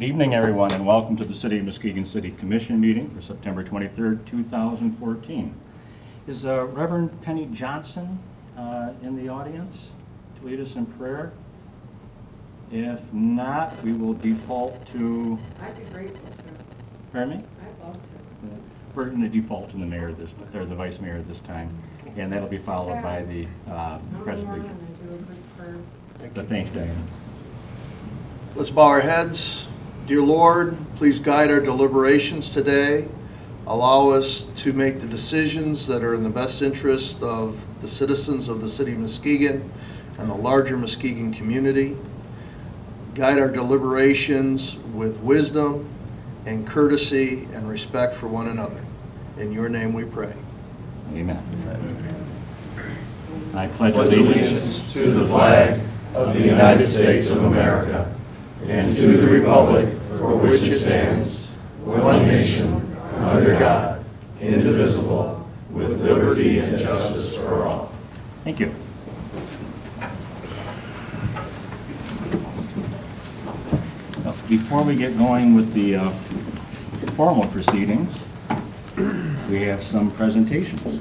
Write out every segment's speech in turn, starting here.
Good evening, everyone, and welcome to the City of Muskegon City Commission meeting for September 23rd, 2014. Is Reverend Penny Johnson in the audience to lead us in prayer? If not, we will default to... I'd be grateful to. Pardon me? I'd love to. We're going to default to the mayor this, or the vice mayor this time, and that'll be followed by the presentations. But thanks, Diane. Let's bow our heads. Dear Lord, please guide our deliberations today. Allow us to make the decisions that are in the best interest of the citizens of the City of Muskegon and the larger Muskegon community. Guide our deliberations with wisdom and courtesy and respect for one another. In your name we pray. Amen. I pledge allegiance to the flag of the United States of America and to the republic for which it stands, one nation, under God, indivisible, with liberty and justice for all. Thank you. Before we get going with the formal proceedings, we have some presentations.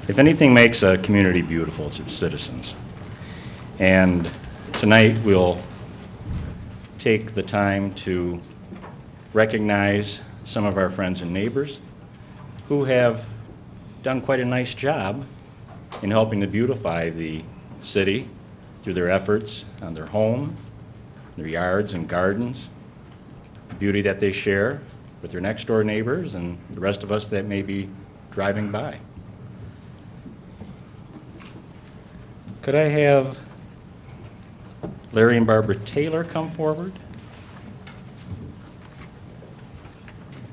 If anything makes a community beautiful, it's its citizens. And tonight we'll take the time to recognize some of our friends and neighbors who have done quite a nice job in helping to beautify the city through their efforts on their home, their yards and gardens, the beauty that they share with their next door neighbors and the rest of us that may be driving by. Could I have Larry and Barbara Taylor come forward?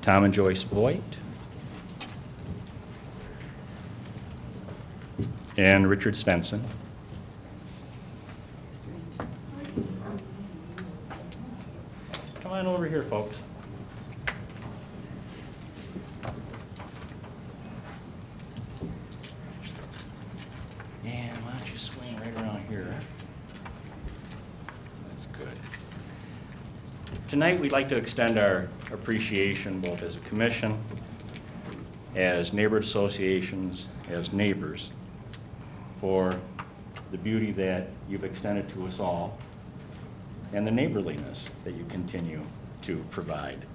Tom and Joyce Voigt? And Richard Svensson. Come on over here, folks. And why don't you swing right around here? That's good. Tonight we'd like to extend our appreciation both as a commission, as neighborhood associations, as neighbors, for the beauty that you've extended to us all and the neighborliness that you continue to provide.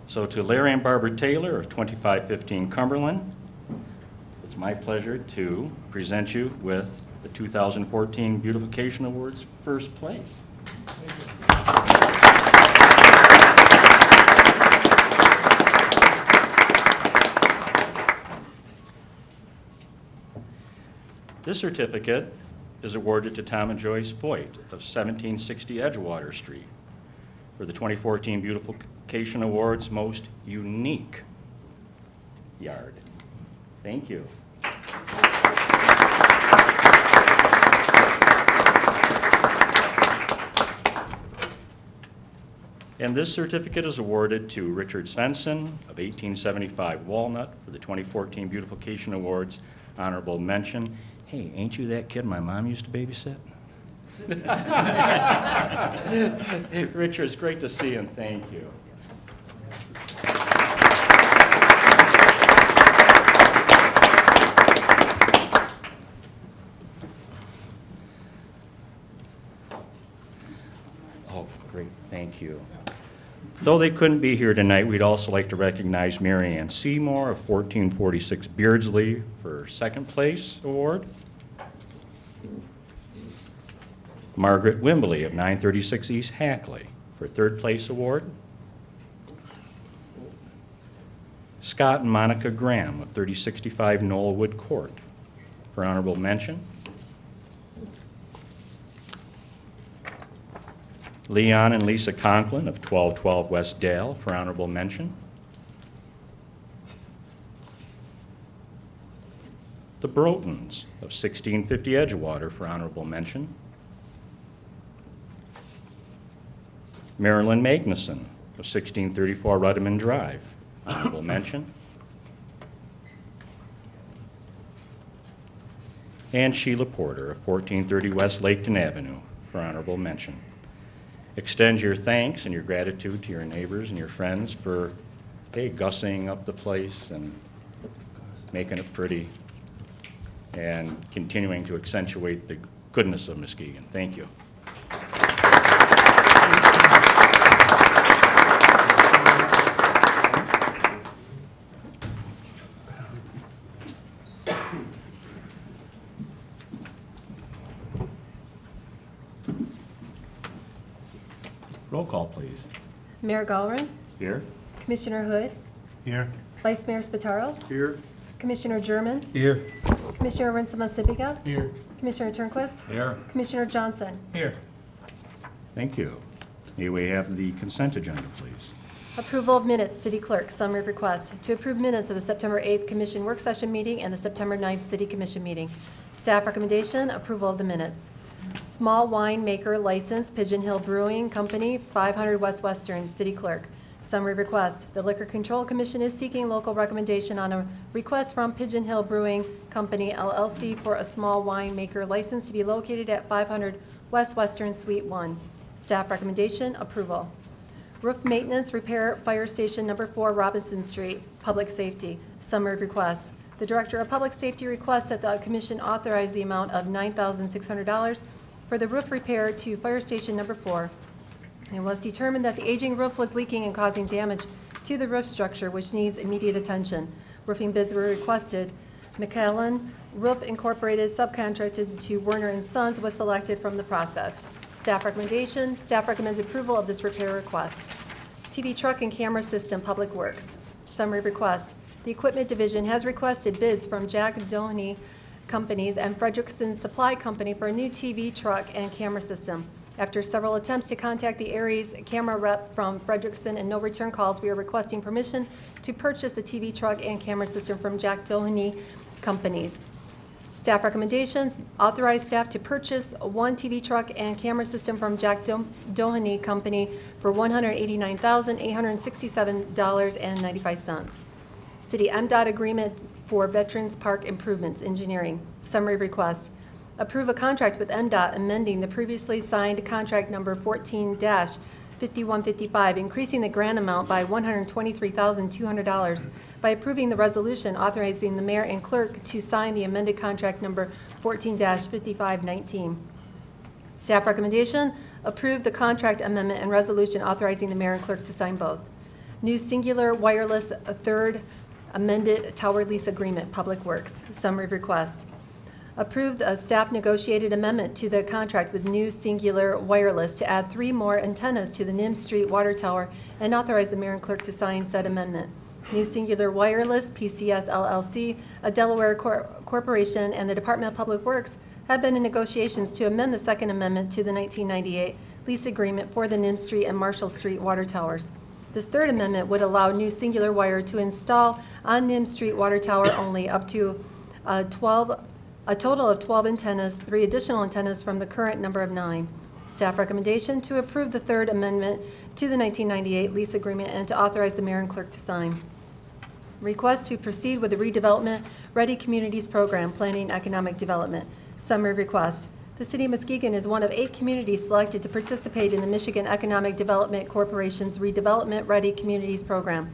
So to Larry and Barbara Taylor of 2515 Cumberland, it's my pleasure to present you with the 2014 Beautification Awards first place. This certificate is awarded to Tom and Joyce Voigt of 1760 Edgewater Street for the 2014 Beautification Awards Most Unique Yard. Thank you. And this certificate is awarded to Richard Svensson of 1875 Walnut for the 2014 Beautification Awards Honorable Mention. Hey, ain't you that kid my mom used to babysit? Richard, it's great to see you, and thank you. Oh, great, thank you. Though they couldn't be here tonight, we'd also like to recognize Mary Ann Seymour of 1446 Beardsley for second place award. Margaret Wimbley of 936 East Hackley for third place award. Scott and Monica Graham of 3065 Knollwood Court for honorable mention. Leon and Lisa Conklin of 1212 West Dale for honorable mention. The Brotons of 1650 Edgewater for honorable mention. Marilyn Magnuson of 1634 Ruddiman Drive, honorable mention. and Sheila Porter of 1430 West Laketon Avenue for honorable mention. Extend your thanks and your gratitude to your neighbors and your friends for, hey, gussying up the place and making it pretty and continuing to accentuate the goodness of Muskegon. Thank you. Roll call, please. Mayor Gallren, Here. Commissioner Hood, Here. Vice Mayor Spataro, Here. Commissioner German, Here. Commissioner dsetvmuskegon, Here. Commissioner Turnquist, Here. Commissioner Johnson. Here. Thank you. May we have the consent agenda, please? Approval of minutes, City Clerk, summary of request. To approve minutes of the September 8th Commission Work Session meeting and the September 9th City Commission meeting. Staff recommendation, approval of the minutes. Small wine maker license, Pigeon Hill Brewing Company, 500 West Western, City Clerk. Summary request. The Liquor Control Commission is seeking local recommendation on a request from Pigeon Hill Brewing Company, LLC, for a small wine maker license to be located at 500 West Western, Suite 1. Staff recommendation, approval. Roof maintenance, repair, Fire Station Number 4, Robinson Street, Public Safety. Summary request. The Director of Public Safety requests that the Commission authorize the amount of $9,600 for the roof repair to Fire Station Number 4. It was determined that the aging roof was leaking and causing damage to the roof structure, which needs immediate attention. Roofing bids were requested. McAllen Roof Incorporated, subcontracted to Werner & Sons, was selected from the process. Staff recommendation. Staff recommends approval of this repair request. TV truck and camera system, Public Works. Summary request. The Equipment Division has requested bids from Jack Doheny Companies and Frederickson Supply Company for a new TV truck and camera system. After several attempts to contact the Aries camera rep from Frederickson and no return calls, we are requesting permission to purchase the TV truck and camera system from Jack Doheny Companies. Staff recommendations, authorize staff to purchase one TV truck and camera system from Jack Doheny Company for $189,867.95. City MDOT agreement for Veterans Park improvements, engineering. Summary request. Approve a contract with MDOT amending the previously signed contract number 14-5155, increasing the grant amount by $123,200 by approving the resolution authorizing the mayor and clerk to sign the amended contract number 14-5519. Staff recommendation, approve the contract amendment and resolution authorizing the mayor and clerk to sign both. New singular wireless third amended tower lease agreement, Public Works. Summary request. Approve the staff negotiated amendment to the contract with New Singular Wireless to add 3 more antennas to the Nim Street water tower and authorize the mayor and clerk to sign said amendment. New Singular Wireless, PCS LLC, a Delaware corporation, and the Department of Public Works have been in negotiations to amend the second amendment to the 1998 lease agreement for the Nim Street and Marshall Street water towers. This third amendment would allow New Singular Wire to install on Nim Street water tower only up to a total of 12 antennas, 3 additional antennas from the current number of 9. Staff recommendation to approve the third amendment to the 1998 lease agreement and to authorize the mayor and clerk to sign. Request to proceed with the redevelopment Ready Communities Program, Planning Economic Development. Summary request. The City of Muskegon is one of 8 communities selected to participate in the Michigan Economic Development Corporation's Redevelopment Ready Communities Program.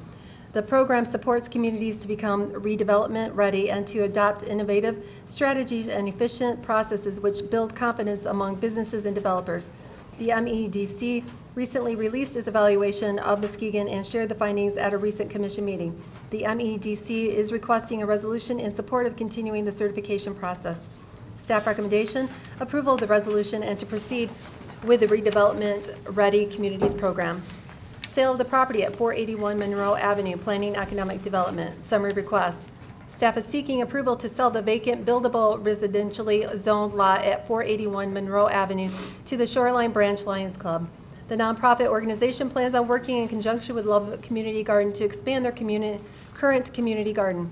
The program supports communities to become redevelopment ready and to adopt innovative strategies and efficient processes which build confidence among businesses and developers. The MEDC recently released its evaluation of Muskegon and shared the findings at a recent commission meeting. The MEDC is requesting a resolution in support of continuing the certification process. Staff recommendation, approval of the resolution and to proceed with the Redevelopment Ready Communities Program. Sale of the property at 481 Monroe Avenue, Planning Economic Development. Summary request. Staff is seeking approval to sell the vacant buildable residentially zoned lot at 481 Monroe Avenue to the Shoreline Branch Lions Club. The nonprofit organization plans on working in conjunction with Love Community Garden to expand their current community garden.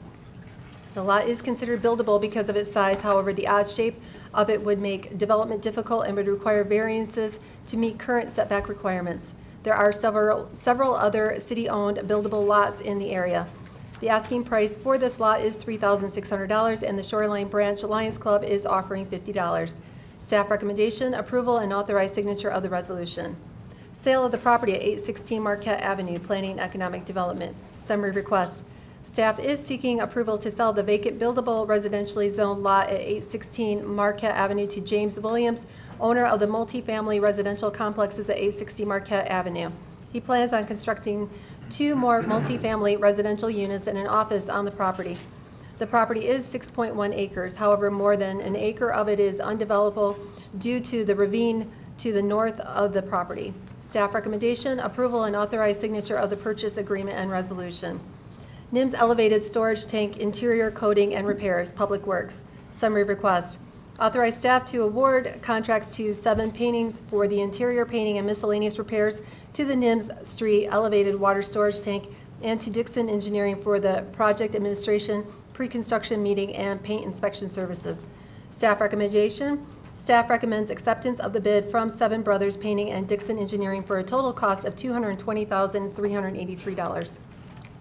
The lot is considered buildable because of its size. However, the odd shape of it would make development difficult and would require variances to meet current setback requirements. There are several other city-owned buildable lots in the area. The asking price for this lot is $3,600, and the Shoreline Branch Lions Club is offering $50. Staff recommendation, approval and authorized signature of the resolution. Sale of the property at 816 Marquette Avenue, Planning and Economic Development. Summary request. Staff is seeking approval to sell the vacant buildable residentially zoned lot at 816 Marquette Avenue to James Williams, owner of the multifamily residential complexes at 860 Marquette Avenue. He plans on constructing 2 more multifamily residential units and an office on the property. The property is 6.1 acres. However, more than an acre of it is undevelopable due to the ravine to the north of the property. Staff recommendation, approval and authorized signature of the purchase agreement and resolution. NIMS Elevated Storage Tank Interior Coating and Repairs, Public Works. Summary request. Authorize staff to award contracts to 7 paintings for the interior painting and miscellaneous repairs to the NIMS Street Elevated Water Storage Tank and to Dixon Engineering for the project administration, pre-construction meeting, and paint inspection services. Staff recommendation. Staff recommends acceptance of the bid from Seven Brothers Painting and Dixon Engineering for a total cost of $220,383.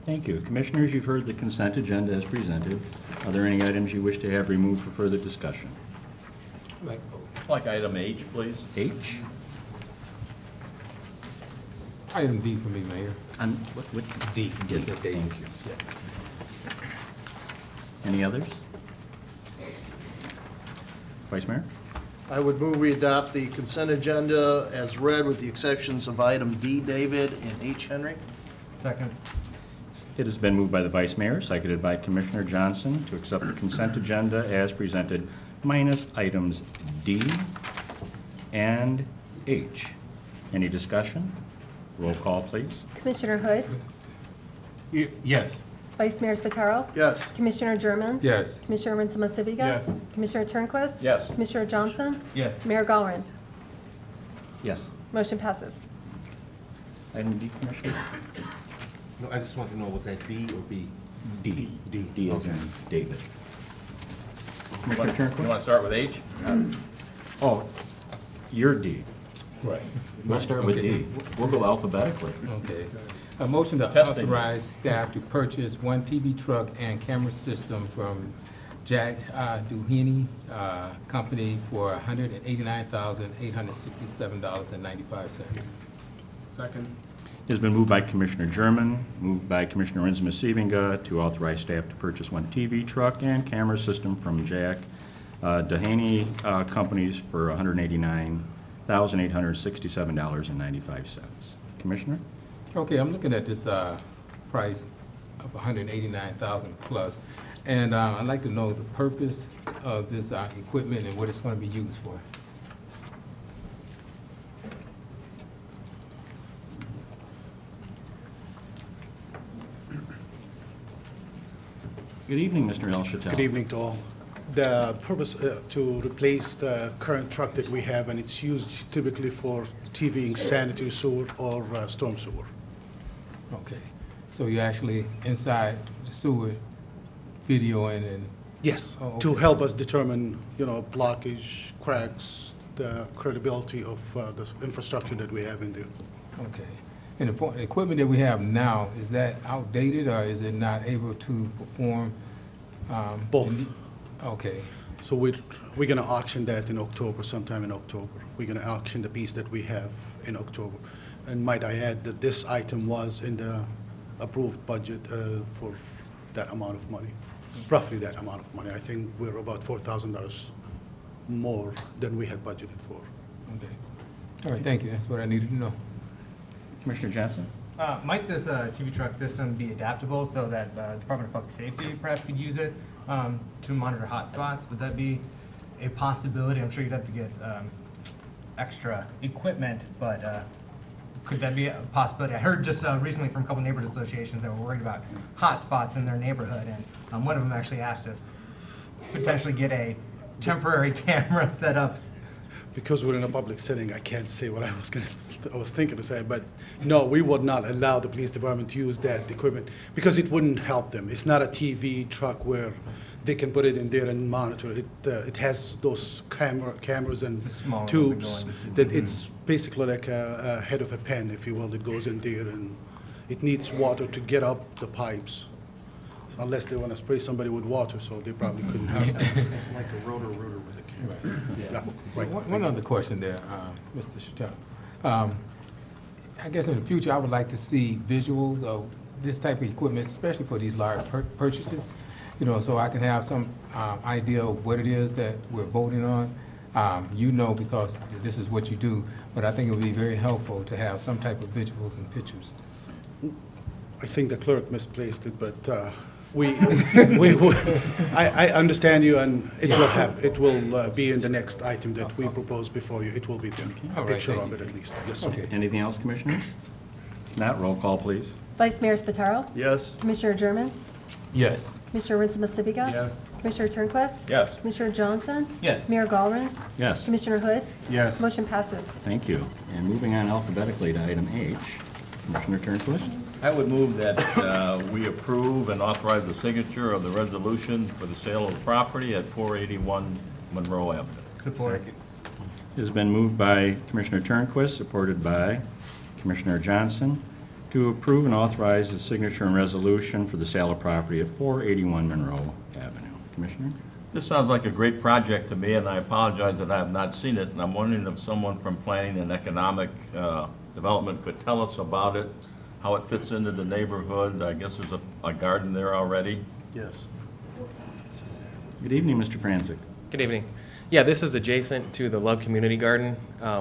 Thank you. Commissioners, you've heard the consent agenda as presented. Are there any items you wish to have removed for further discussion? Like item H, please. H? Item D for me, Mayor. On what? D. D. Thank you. Any others? Vice Mayor? I would move we adopt the consent agenda as read with the exceptions of item D, David, and H, Henry. Second. It has been moved by the Vice Mayor, seconded by Commissioner Johnson, to accept the consent agenda as presented, minus items D and H. Any discussion? Roll call, please. Commissioner Hood, Yes. Vice Mayor Spataro, Yes. Commissioner German, Yes. Commissioner Rinsama-Siviga. Yes. Commissioner Turnquist. Yes. Commissioner Johnson. Yes. Mayor Gowron. Yes. Motion passes. Item D, Commissioner? No, I just want to know, was that D or B? D. D. D as in David. Commissioner You want Turnquist? to start with H? Oh, you're D. Right. We'll start with D. We'll go alphabetically. Okay. A motion to Testing. authorize staff to purchase 1 TV truck and camera system from Jack Duheny Company for $189,867.95. Second. It has been moved by Commissioner German, moved by Commissioner Rinsama-Siviga to authorize staff to purchase 1 TV truck and camera system from Jack Duheny Companies for $189,867.95. Commissioner? Okay, I'm looking at this price of $189,000 plus, and I'd like to know the purpose of this equipment and what it's going to be used for. Good evening, Mr. El Chattel. Good evening to all. The purpose to replace the current truck that we have, and it's used typically for TVing sanitary sewer or storm sewer. Okay, so you're actually inside the sewer videoing and, Yes, Oh, to okay. help us determine, blockage, cracks, the credibility of the infrastructure that we have in there. okay. And the equipment that we have now, is that outdated or is it not able to perform? Both. Okay, So we're going to auction that in October, sometime in October. We're going to auction the piece that we have in October. And might I add that this item was in the approved budget for that amount of money, roughly that amount of money. I think we're about $4,000 more than we had budgeted for. okay. All right, thank you, that's what I needed to know. Commissioner Johnson? Might this TV truck system be adaptable so that the Department of Public Safety perhaps could use it to monitor hotspots? Would that be a possibility? I'm sure you'd have to get extra equipment, but could that be a possibility? I heard just recently from a couple neighborhood associations that were worried about hotspots in their neighborhood, and one of them actually asked if potentially get a temporary camera set up. Because we're in a public setting, I can't say what I was thinking to say, but no, we would not allow the police department to use that equipment because it wouldn't help them. It's not a TV truck where they can put it in there and monitor it. It has those cameras and smaller ones tubes that go in. that it's basically like a head of a pen, if you will, that goes in there, and it needs water to get up the pipes. unless they want to spray somebody with water, so they probably couldn't have that. It's like a rotor with a camera. Yeah, right. One other question there, Mr. Chateau. I guess in the future, I would like to see visuals of this type of equipment, especially for these large purchases, you know, so I can have some idea of what it is that we're voting on. You know, because this is what you do, but I think it would be very helpful to have some type of visuals and pictures. I think the clerk misplaced it, but I understand you, and it will happen. It will be in the next item that we propose before you. It will be there, a All right, picture thank of you. it at least. Yes, sir. Okay. Anything else, Commissioners? If not, roll call, please. Vice Mayor Spataro? Yes? Commissioner German? Yes. Commissioner Rinson-Massiviga? Yes. Commissioner Turnquist? Yes. Commissioner Johnson? Yes. Mayor Gallron? Yes. Commissioner Hood? Yes. Motion passes. Thank you. And moving on alphabetically to item H, Commissioner Turnquist. I would move that we approve and authorize the signature of the resolution for the sale of the property at 481 Monroe Avenue. Support. It has been moved by Commissioner Turnquist, supported by Commissioner Johnson, to approve and authorize the signature and resolution for the sale of property at 481 Monroe Avenue. Commissioner? This sounds like a great project to me, and I apologize that I have not seen it, and I'm wondering if someone from Planning and Economic Development could tell us about it, how it fits into the neighborhood. I guess there's a garden there already. Yes. Good evening, Mr. Franzik. Good evening. Yeah, this is adjacent to the Love Community Garden.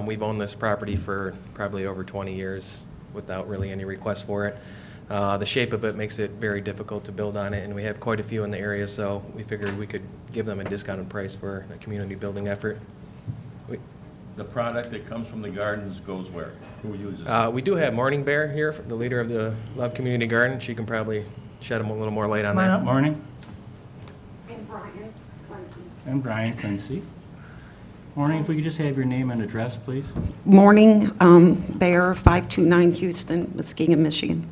We've owned this property for probably over 20 years without really any requests for it. The shape of it makes it very difficult to build on it, and we have quite a few in the area, so we figured we could give them a discounted price for a community building effort. The product that comes from the gardens goes where? Who uses it? We do have Morning Bear here, the leader of the Love Community Garden. She can probably shed a little more light on that. Morning. And Brian Clancy. And Brian Quincy. Morning, if we could just have your name and address, please. Morning, Bear, 529 Houston, Muskegon, Michigan.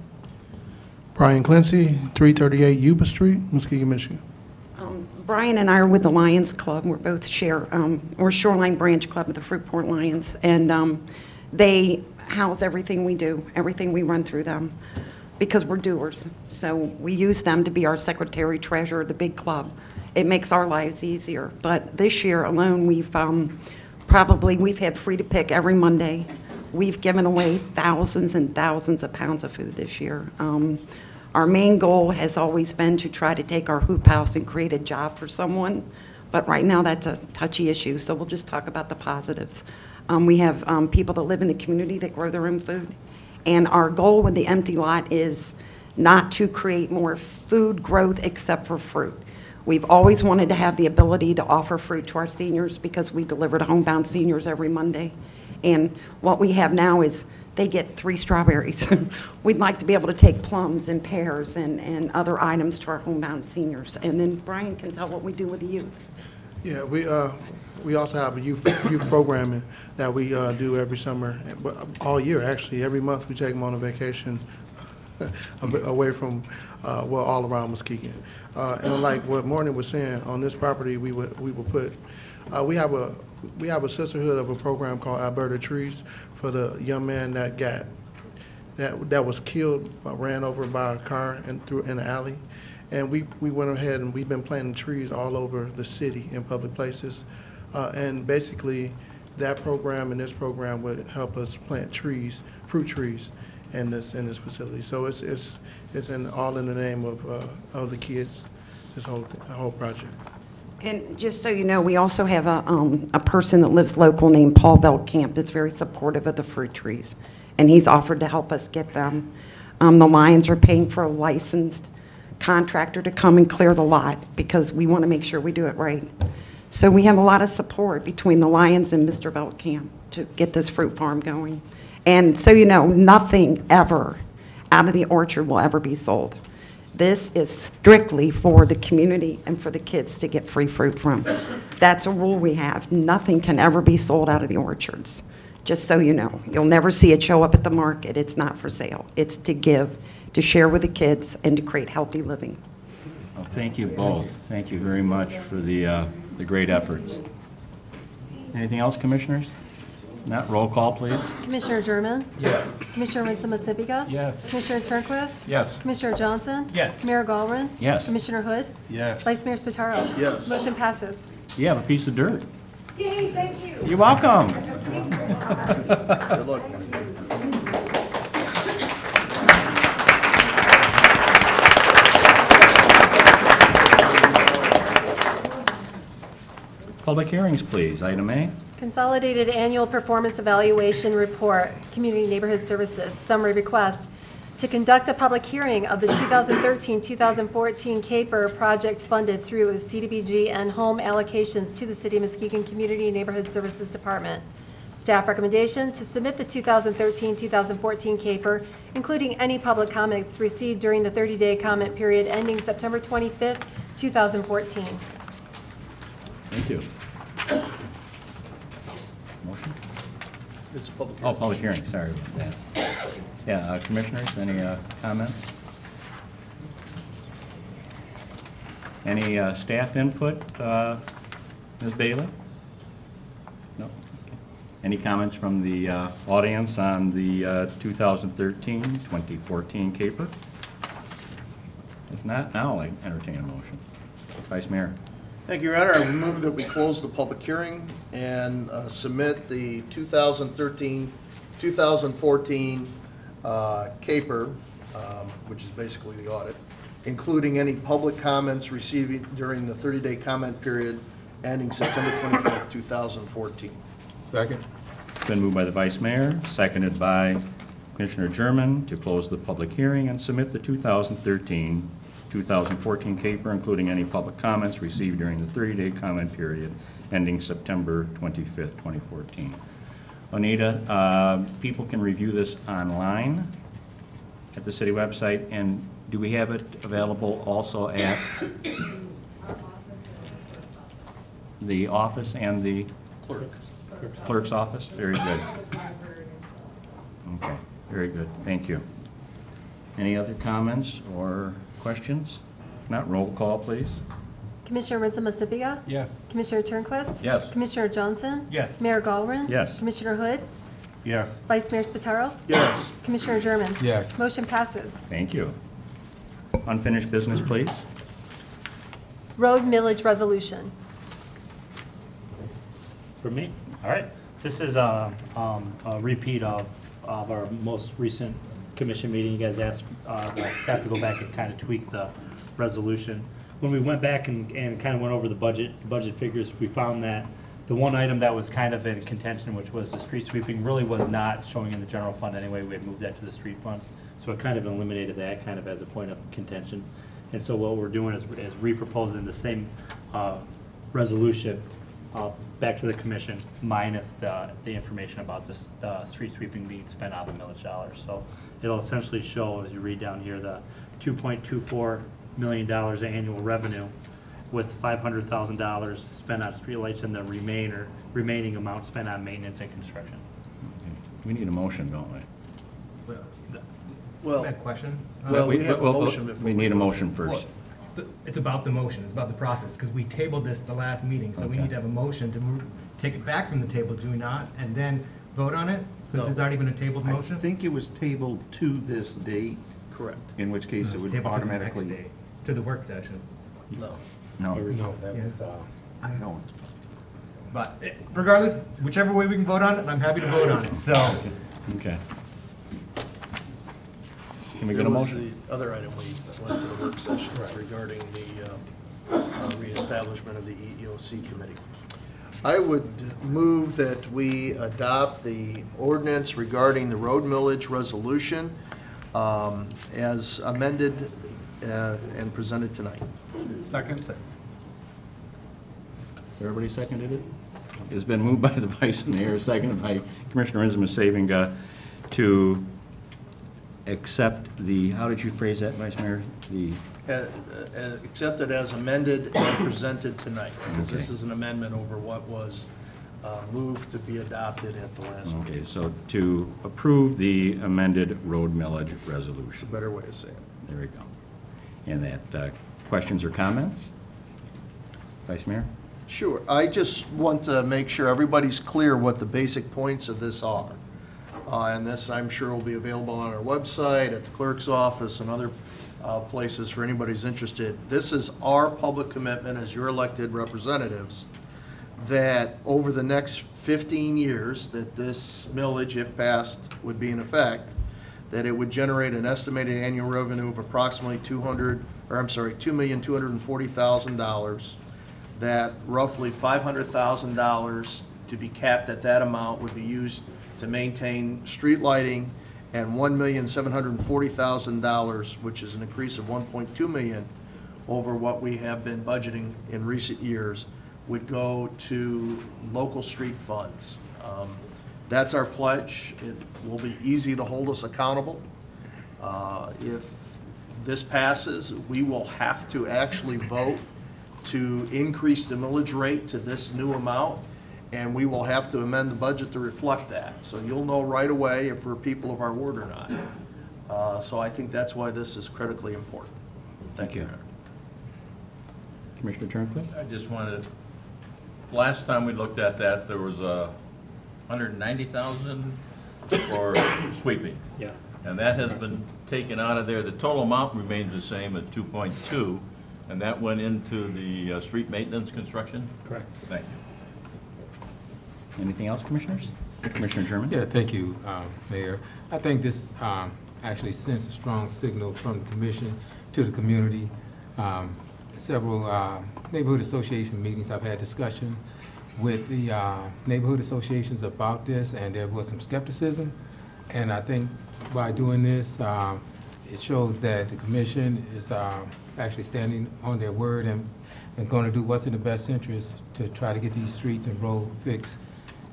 Brian Clancy, 338 Yuba Street, Muskegon, Michigan. Brian and I are with the Lions Club. We're both we're Shoreline Branch Club of the Fruitport Lions, and they house everything we do, everything we run through them, because we're doers. So we use them to be our secretary treasurer of the big club. It makes our lives easier. But this year alone, we've had free to pick every Monday. We've given away thousands and thousands of pounds of food this year. Our main goal has always been to try to take our hoop house and create a job for someone, but right now that's a touchy issue, so we'll just talk about the positives. We have people that live in the community that grow their own food, and our goal with the empty lot is not to create more food growth except for fruit. We've always wanted to have the ability to offer fruit to our seniors because we deliver to homebound seniors every Monday, and what we have now is they get 3 strawberries. We'd like to be able to take plums and pears and other items to our homebound seniors. And then Brian can tell what we do with the youth. Yeah, we also have a youth programming that we do every summer, all year actually. Every month we take them on a vacation away from, all around Muskegon. And like what Morning was saying, on this property we will put, we have a sisterhood of a program called Alberta Trees for the young man that was killed, ran over by a car in an alley. And we went ahead and we've been planting trees all over the city in public places. And basically that program and this program would help us plant trees, fruit trees in this facility. So it's all in the name of the kids, this whole project. And just so you know, we also have a person that lives local named Paul Veldkamp that's very supportive of the fruit trees. And he's offered to help us get them. The Lions are paying for a licensed contractor to come and clear the lot because we want to make sure we do it right. So we have a lot of support between the Lions and Mr. Veldkamp to get this fruit farm going. And so you know, nothing ever out of the orchard will ever be sold. This is strictly for the community and for the kids to get free fruit from. That's a rule we have. Nothing can ever be sold out of the orchards, just so you know. You'll never see it show up at the market. It's not for sale. It's to give, to share with the kids, and to create healthy living. Well, thank you both. Thank you very much for the great efforts. Anything else, Commissioners? Not roll call, please. Commissioner German? Yes. Commissioner Winston Masipika? Yes. Commissioner Turnquist? Yes. Commissioner Johnson? Yes. Mayor Galvin? Yes. Commissioner Hood? Yes. Vice Mayor Spataro? Yes. Motion passes. You have a piece of dirt. Yay, thank you. You're welcome. Good luck. Public hearings, please. Item A. Consolidated Annual Performance Evaluation Report, Community Neighborhood Services, summary request to conduct a public hearing of the 2013-2014 CAPER project funded through CDBG and home allocations to the City of Muskegon Community Neighborhood Services Department. Staff recommendation to submit the 2013-2014 CAPER, including any public comments received during the 30-day comment period ending September 25th, 2014. Thank you. Motion? It's a public Oh, hearing. public hearing, sorry about that. Yeah, commissioners, any comments? Any staff input, Ms. Bailey? No? Okay. Any comments from the audience on the 2013-2014 CAPER? If not, now I'll entertain a motion. Vice Mayor. Thank you, Your Honor. I move that we close the public hearing and submit the 2013-2014 CAPER, which is basically the audit, including any public comments received during the 30-day comment period ending September 25th, 2014. Second. It's been moved by the Vice Mayor, seconded by Commissioner German to close the public hearing and submit the 2013-2014 CAPER, including any public comments received during the 30-day comment period ending September 25th, 2014. Onita, people can review this online at the city website, and do we have it available also at the office and the clerk's office? Very good. Okay, very good. Thank you. Any other comments or questions? If not, roll call, please. Commissioner Rizza Massipiga? Yes. Commissioner Turnquist? Yes. Commissioner Johnson? Yes. Mayor Galvin? Yes. Commissioner Hood? Yes. Vice Mayor Spataro? Yes. Commissioner German? Yes. Motion passes. Thank you. Unfinished business, please. Road millage resolution. For me? All right. This is a repeat of our most recent commission meeting. You guys asked the staff to go back and kind of tweak the resolution. When we went back and kind of went over the budget figures, we found that the one item that was kind of in contention, which was the street sweeping, really was not showing in the general fund anyway. We had moved that to the street funds. So it kind of eliminated that kind of as a point of contention. And so what we're doing is re-proposing the same resolution back to the commission minus the information about the street sweeping being spent out of the millage dollars. So it'll essentially show, as you read down here, the $2.24 million annual revenue with $500,000 spent on streetlights and the remaining amount spent on maintenance and construction. We need a motion, don't we? Well, Bad question. well, we have a motion before We need a go. motion first. It's about the motion, it's about the process, because we tabled this the last meeting, so we Okay. need to have a motion to take it back from the table, do we not? And then vote on it, since No. it's already been a tabled I motion? think it was tabled to this date, Correct. in which case it would Table to the next automatically. day, to the work session. No. No. No, that Yes. was, I don't. But regardless, whichever way we can vote on it, I'm happy to vote on it, so. Okay. Can we There get a was motion? the other item we went to the work session regarding the reestablishment of the EEOC committee. I would move that we adopt the ordinance regarding the road millage resolution as amended and presented tonight. second. Everybody seconded it? It's been moved by the Vice Mayor, seconded by Commissioner Rizza to accept the, how did you phrase that, Vice Mayor? The, Accepted as amended and presented tonight, because this Okay. is an amendment over what was moved to be adopted at the last meeting. okay, so to approve the amended road millage It's a resolution. better way to say it. There we go. And that, questions or comments? Vice Mayor? Sure. I just want to make sure everybody's clear what the basic points of this are. And this, I'm sure, will be available on our website, at the clerk's office, and other places for anybody who's interested. This is our public commitment as your elected representatives that over the next 15 years that this millage, if passed, would be in effect, that it would generate an estimated annual revenue of approximately $2,240,000, that roughly $500,000 to be capped at that amount would be used to maintain street lighting, and $1,740,000, which is an increase of $1.2 million over what we have been budgeting in recent years, would go to local street funds. That's our pledge. It will be easy to hold us accountable. If this passes, we will have to actually vote to increase the millage rate to this new amount, and we will have to amend the budget to reflect that. So you'll know right away if we're people of our word or not. So I think that's why this is critically important. Thank you. Commissioner Turnquist? I just wanted, last time we looked at that, there was $190,000 for sweeping. Yeah. And that has been taken out of there. The total amount remains the same at 2.2, and that went into the street maintenance construction? Correct. Thank you. Anything else, Commissioners? Commissioner German? Yeah, thank you, Mayor. I think this actually sends a strong signal from the commission to the community. Several neighborhood association meetings, I've had discussion with the neighborhood associations about this, and there was some skepticism. And I think by doing this, it shows that the commission is actually standing on their word and going to do what's in the best interest to try to get these streets and road fixed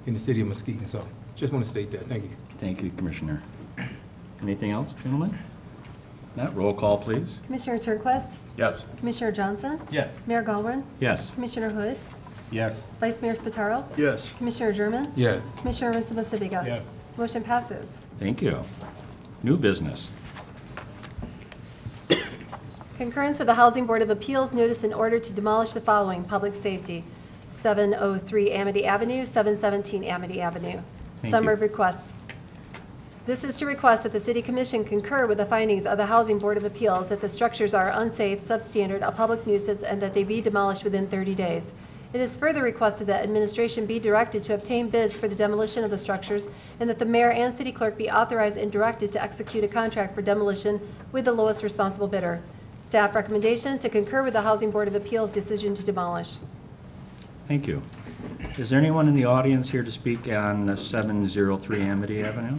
in the city of Muskegon. So just want to state that. Thank you. Thank you, Commissioner. Anything else, gentlemen? Not roll call, please. Commissioner Turnquist? Yes. Commissioner Johnson? Yes. Mayor Galvin? Yes. Commissioner Hood? Yes. Vice Mayor Spataro? Yes. Commissioner German? Yes. Commissioner Rinsama-Sibiga? Yes. Motion passes. Thank you. New business. Concurrence with the Housing Board of Appeals notice in order to demolish the following: public safety, 703 Amity Avenue, 717 Amity Avenue. Thank Summary you. of request. This is to request that the City Commission concur with the findings of the Housing Board of Appeals that the structures are unsafe, substandard, a public nuisance, and that they be demolished within 30 days. It is further requested that administration be directed to obtain bids for the demolition of the structures, and that the mayor and city clerk be authorized and directed to execute a contract for demolition with the lowest responsible bidder. Staff recommendation to concur with the Housing Board of Appeals decision to demolish. Thank you. Is there anyone in the audience here to speak on 703 Amity Avenue?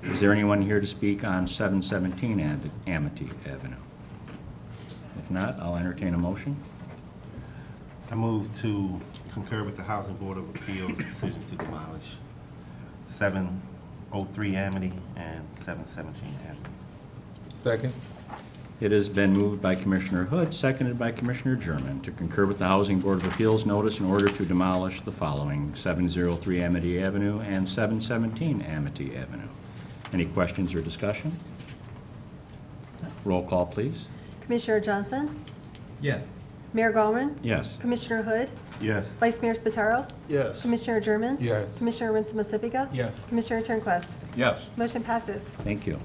Is there anyone here to speak on 717 Amity Avenue? If not, I'll entertain a motion. I move to concur with the Housing Board of Appeals decision to demolish 703 Amity and 717 Amity. Second. It has been moved by Commissioner Hood, seconded by Commissioner German, to concur with the Housing Board of Appeals notice in order to demolish the following: 703 Amity Avenue and 717 Amity Avenue. Any questions or discussion? Roll call, please. Commissioner Johnson? Yes. Mayor Galvin? Yes. Commissioner Hood? Yes. Vice Mayor Spataro? Yes. Commissioner German? Yes. Commissioner Rinsama-Sibiga? Yes. Commissioner Turnquist? Yes. Motion passes. Thank you.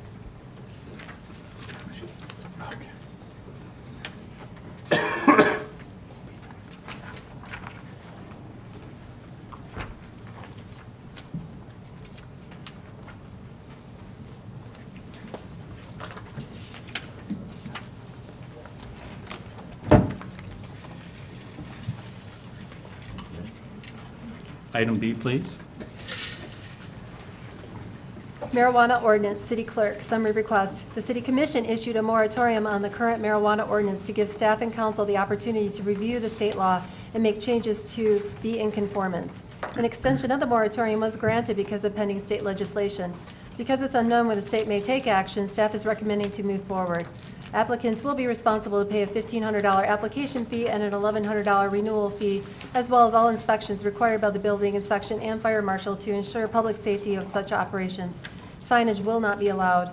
Item B, please. Marijuana ordinance, city clerk, summary request. The city commission issued a moratorium on the current marijuana ordinance to give staff and council the opportunity to review the state law and make changes to be in conformance. An extension of the moratorium was granted because of pending state legislation. Because it's unknown when the state may take action, staff is recommending to move forward. Applicants will be responsible to pay a $1,500 application fee and an $1,100 renewal fee, as well as all inspections required by the building inspection and fire marshal to ensure public safety of such operations. Signage will not be allowed.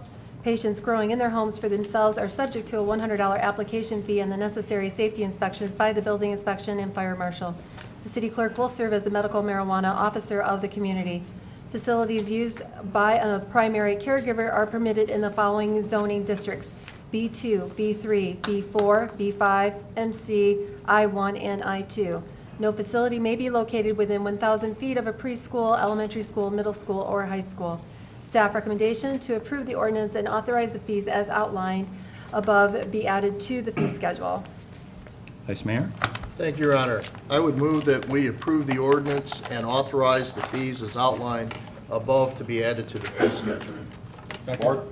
Patients growing in their homes for themselves are subject to a $100 application fee and the necessary safety inspections by the building inspection and fire marshal. The city clerk will serve as the medical marijuana officer of the community. Facilities used by a primary caregiver are permitted in the following zoning districts: B2, B3, B4, B5, MC, I1, and I2. No facility may be located within 1,000 feet of a preschool, elementary school, middle school, or high school. Staff recommendation to approve the ordinance and authorize the fees as outlined above be added to the fee schedule. Vice Mayor? Thank you, Your Honor. I would move that we approve the ordinance and authorize the fees as outlined above to be added to the fee schedule. Support.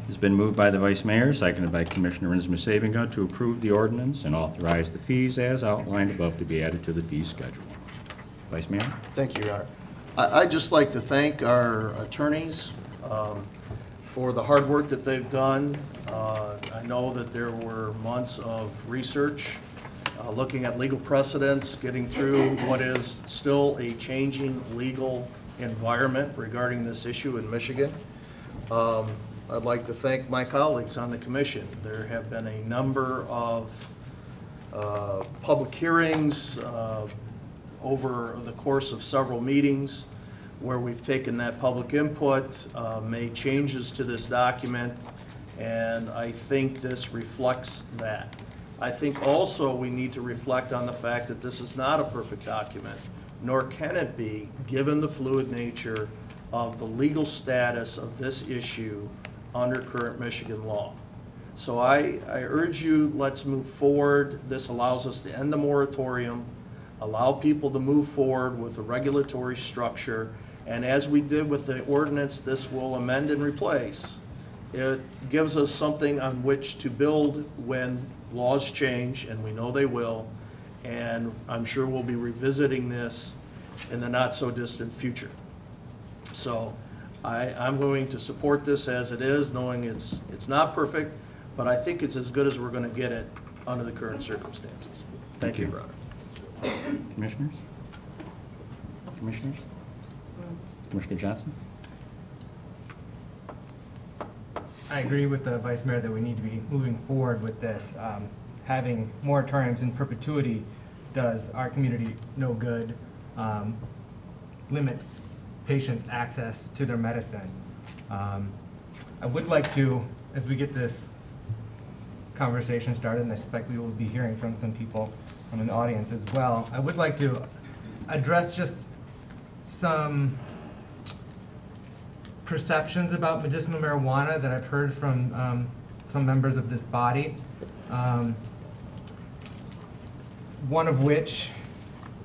It's been moved by the Vice Mayor, seconded by Commissioner dsetvmuskegon to approve the ordinance and authorize the fees as outlined above to be added to the fee schedule. Vice Mayor? Thank you, Your Honor. I'd just like to thank our attorneys for the hard work that they've done. I know that there were months of research, looking at legal precedents, getting through what is still a changing legal environment regarding this issue in Michigan. I'd like to thank my colleagues on the commission. There have been a number of public hearings over the course of several meetings where we've taken that public input, made changes to this document, and I think this reflects that. I think also we need to reflect on the fact that this is not a perfect document, nor can it be, given the fluid nature of the legal status of this issue under current Michigan law. So I urge you, let's move forward. This allows us to end the moratorium, allow people to move forward with a regulatory structure, and as we did with the ordinance, this will amend and replace. It gives us something on which to build when laws change, and we know they will, and I'm sure we'll be revisiting this in the not-so-distant future. So I'm going to support this as it is, knowing it's not perfect, but I think it's as good as we're going to get it under the current circumstances. Thank you, Your Honor. Commissioners? Commissioners? Commissioner Johnson? I agree with the Vice Mayor that we need to be moving forward with this. Having moratoriums in perpetuity does our community no good, limits patients' access to their medicine. I would like to, as we get this conversation started, and I suspect we will be hearing from some people from the audience as well, I would like to address just some perceptions about medicinal marijuana that I've heard from some members of this body. One of which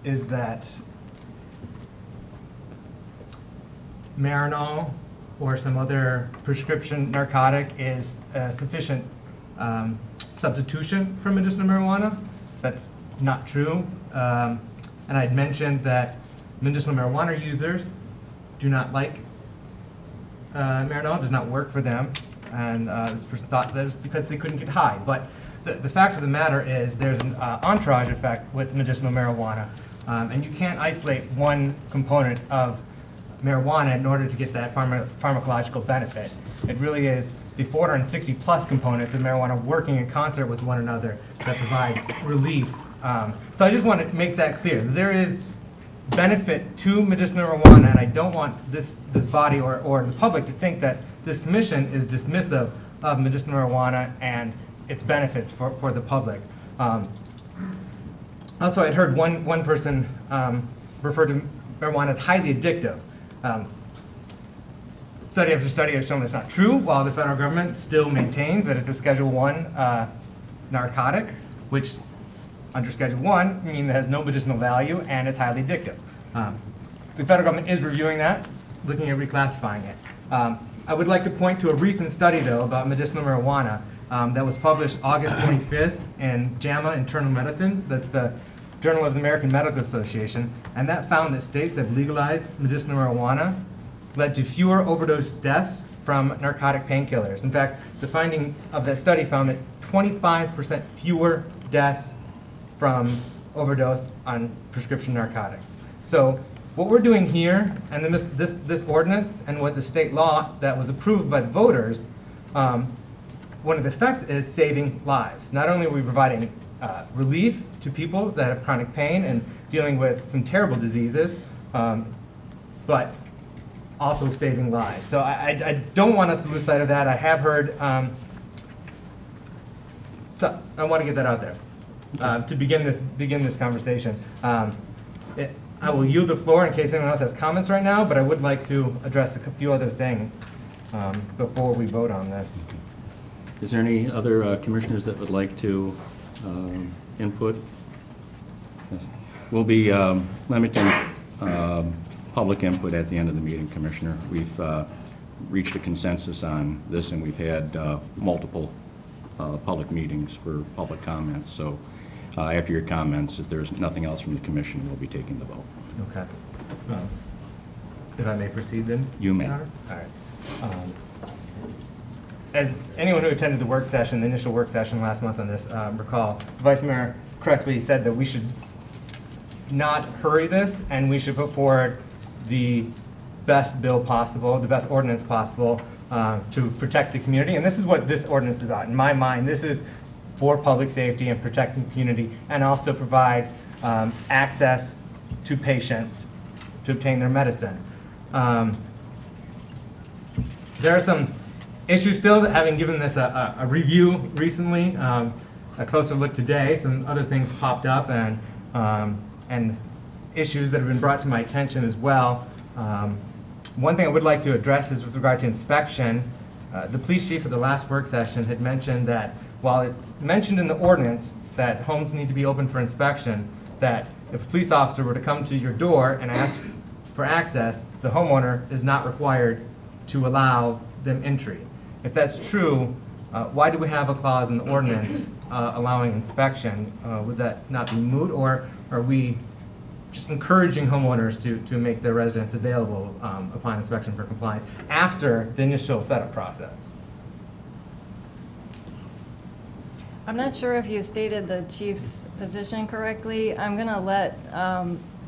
is that Marinol or some other prescription narcotic is a sufficient substitution for medicinal marijuana. That's not true. And I'd mentioned that medicinal marijuana users do not like Marinol, does not work for them, and this person thought that it was because they couldn't get high. But the fact of the matter is there's an entourage effect with medicinal marijuana, and you can't isolate one component of marijuana in order to get that pharmacological benefit. It really is the 460 plus components of marijuana working in concert with one another that provides relief. So I just want to make that clear. There is benefit to medicinal marijuana, and I don't want this body or the public to think that this commission is dismissive of medicinal marijuana and its benefits for the public. Also, I'd heard one person refer to marijuana as highly addictive. Study after study has shown that's not true, while the federal government still maintains that it's a Schedule I narcotic, which under Schedule I means it has no medicinal value and it's highly addictive. The federal government is reviewing that, looking at reclassifying it. I would like to point to a recent study, though, about medicinal marijuana that was published August 25th in JAMA Internal Medicine. That's the Journal of the American Medical Association. And that found that states that have legalized medicinal marijuana led to fewer overdose deaths from narcotic painkillers. In fact, the findings of that study found that 25% fewer deaths from overdose on prescription narcotics. So what we're doing here, and this ordinance and what the state law that was approved by the voters one of the effects is saving lives. Not only are we providing relief to people that have chronic pain and dealing with some terrible diseases, but also saving lives. So I don't want us to lose sight of that. I have heard, so I want to get that out there to begin this conversation. I will yield the floor in case anyone else has comments right now, but I would like to address a few other things before we vote on this. Is there any other commissioners that would like to input? We'll be limiting public input at the end of the meeting, Commissioner. We've reached a consensus on this, and we've had multiple public meetings for public comments. So after your comments, if there's nothing else from the commission, we'll be taking the vote. Okay. If I may proceed then? You may. All right. As anyone who attended the work session, the initial work session last month on this, recall, the Vice Mayor correctly said that we should not hurry this, and we should put forward the best bill possible, the best ordinance possible to protect the community. And this is what this ordinance is about. In my mind, this is for public safety and protecting the community, and also provide access to patients to obtain their medicine. There are some issues still, that having given this a review recently, a closer look today, some other things popped up, and issues that have been brought to my attention as well. One thing I would like to address is with regard to inspection. The police chief at the last work session had mentioned that while it's mentioned in the ordinance that homes need to be open for inspection, that if a police officer were to come to your door and ask for access, the homeowner is not required to allow them entry. If that's true, why do we have a clause in the ordinance allowing inspection? Would that not be moot, or are we just encouraging homeowners to make their residents available upon inspection for compliance after the initial setup process? I'm not sure if you stated the chief's position correctly. I'm going to let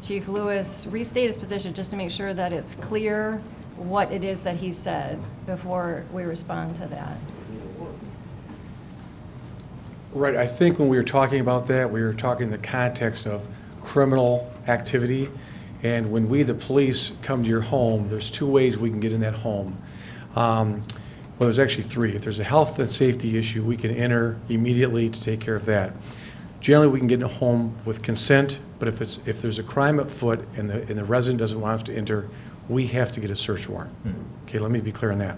Chief Lewis restate his position just to make sure that it's clear what it is that he said before we respond to that. Right, I think when we were talking about that, we were talking in the context of criminal activity. And when we, the police, come to your home, there's two ways we can get in that home. Well, there's actually three. If there's a health and safety issue, we can enter immediately to take care of that. Generally, we can get in a home with consent, but if there's a crime afoot and the resident doesn't want us to enter, we have to get a search warrant. Okay, let me be clear on that.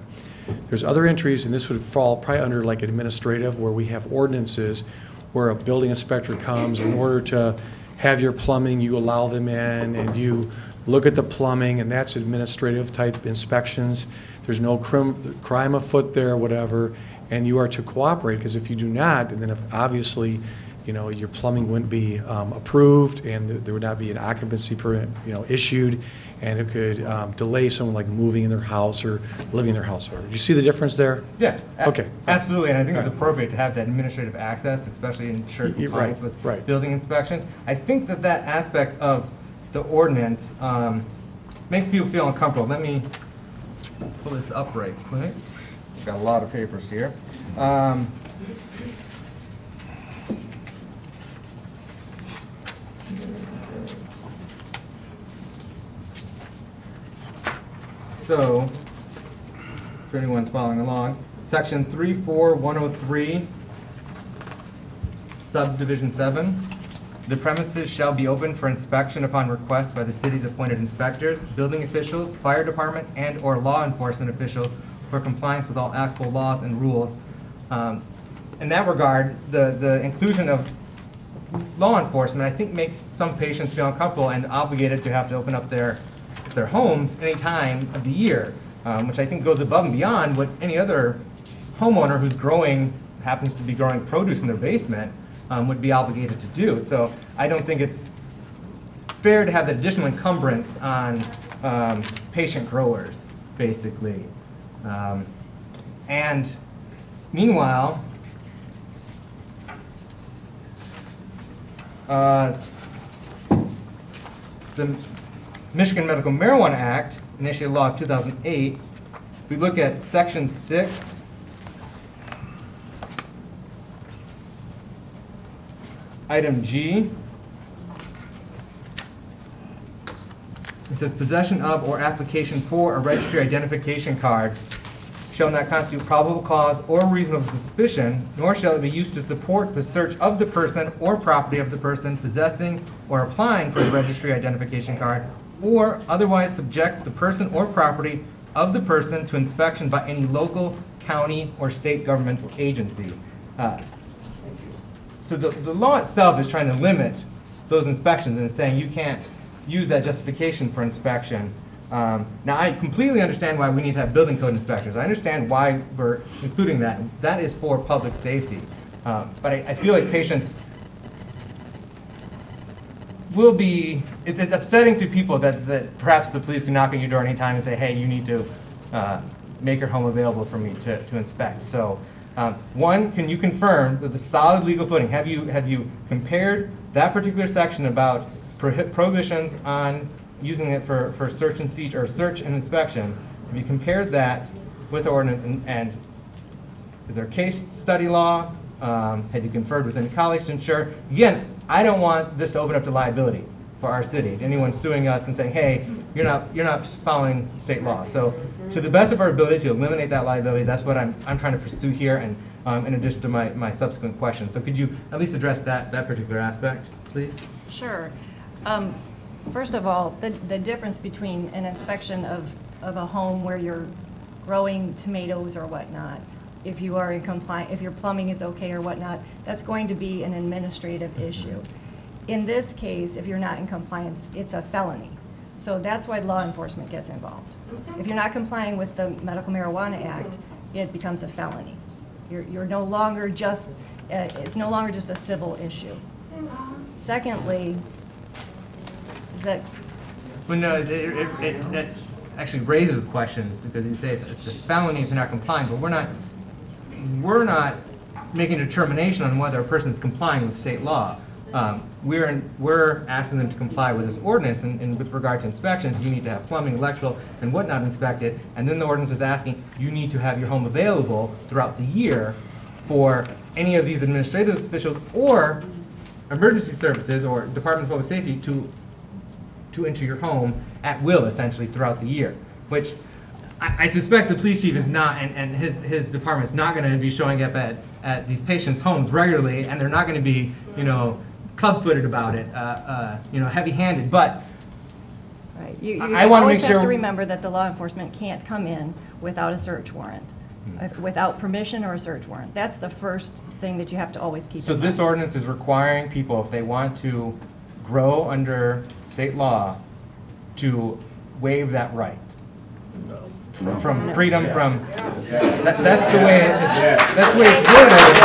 There's other entries, and this would fall probably under like administrative, where we have ordinances where a building inspector comes in order to have your plumbing, you allow them in, and you look at the plumbing, and that's administrative type inspections. There's no crime afoot there, whatever, and you are to cooperate, because if you do not, and then if obviously, you know, your plumbing wouldn't be approved, and there would not be an occupancy permit, you know, issued, and it could delay someone like moving in their house or living in their house. Do you see the difference there? Yeah. Okay. Absolutely, and I think it's appropriate to have that administrative access, especially in ensure compliance with building inspections. I think that that aspect of the ordinance makes people feel uncomfortable. Let me pull this up right quick. I've got a lot of papers here. So, if anyone's following along, Section 34103, Subdivision 7. The premises shall be open for inspection upon request by the city's appointed inspectors, building officials, fire department, and/or law enforcement officials for compliance with all applicable laws and rules. In that regard, the inclusion of law enforcement, I think, makes some patients feel uncomfortable and obligated to have to open up their homes any time of the year, which I think goes above and beyond what any other homeowner who's happens to be growing produce in their basement would be obligated to do. So I don't think it's fair to have that additional encumbrance on patient growers, basically. And meanwhile, the Michigan Medical Marijuana Act, initiated law of 2008, if we look at Section 6, Item G. It says possession of or application for a registry identification card shall not constitute probable cause or reasonable suspicion, nor shall it be used to support the search of the person or property of the person possessing or applying for the registry identification card, or otherwise subject the person or property of the person to inspection by any local, county, or state governmental agency. So the law itself is trying to limit those inspections and saying you can't use that justification for inspection. Now, I completely understand why we need to have building code inspectors. I understand why we're including that. That is for public safety. But I feel like patients will be, it's upsetting to people that perhaps the police can knock on your door anytime and say, hey, you need to make your home available for me to inspect. So, one, can you confirm that the solid legal footing, have you compared that particular section about prohibitions on using it for search and seizure, or search and inspection? Have you compared that with the ordinance, and is there case study law? Have you conferred with any colleagues to ensure? Again, I don't want this to open up to liability for our city, anyone suing us and saying, hey, you're not following state law. So to the best of our ability to eliminate that liability, that's what I'm trying to pursue here, and in addition to my subsequent questions. So could you at least address that particular aspect, please? Sure. First of all, the difference between an inspection of a home where you're growing tomatoes or whatnot, if you are in compliance, if your plumbing is okay or whatnot, that's going to be an administrative issue. In this case, if you're not in compliance, it's a felony. So that's why law enforcement gets involved. If you're not complying with the Medical Marijuana Act, it becomes a felony. You're no longer just, it's no longer just a civil issue. Secondly, is that? Well, no, it actually raises questions, because you say it's a felony if you're not complying, but we're not making a determination on whether a person is complying with state law. We're asking them to comply with this ordinance, and with regard to inspections, you need to have plumbing, electrical, and whatnot inspected, and then the ordinance is asking you need to have your home available throughout the year for any of these administrative officials or emergency services or Department of Public Safety to enter your home at will, essentially, throughout the year, which I suspect the police chief is not, and his department is not going to be showing up at these patients' homes regularly, and they're not going to be, club-footed about it, heavy-handed. But right. You I want to make sure. Have to remember that the law enforcement can't come in without a search warrant, without permission or a search warrant. That's the first thing that you have to always keep in mind. So this ordinance is requiring people, if they want to grow under state law, to waive that right. From freedom, from that's the way that's the way it's worded.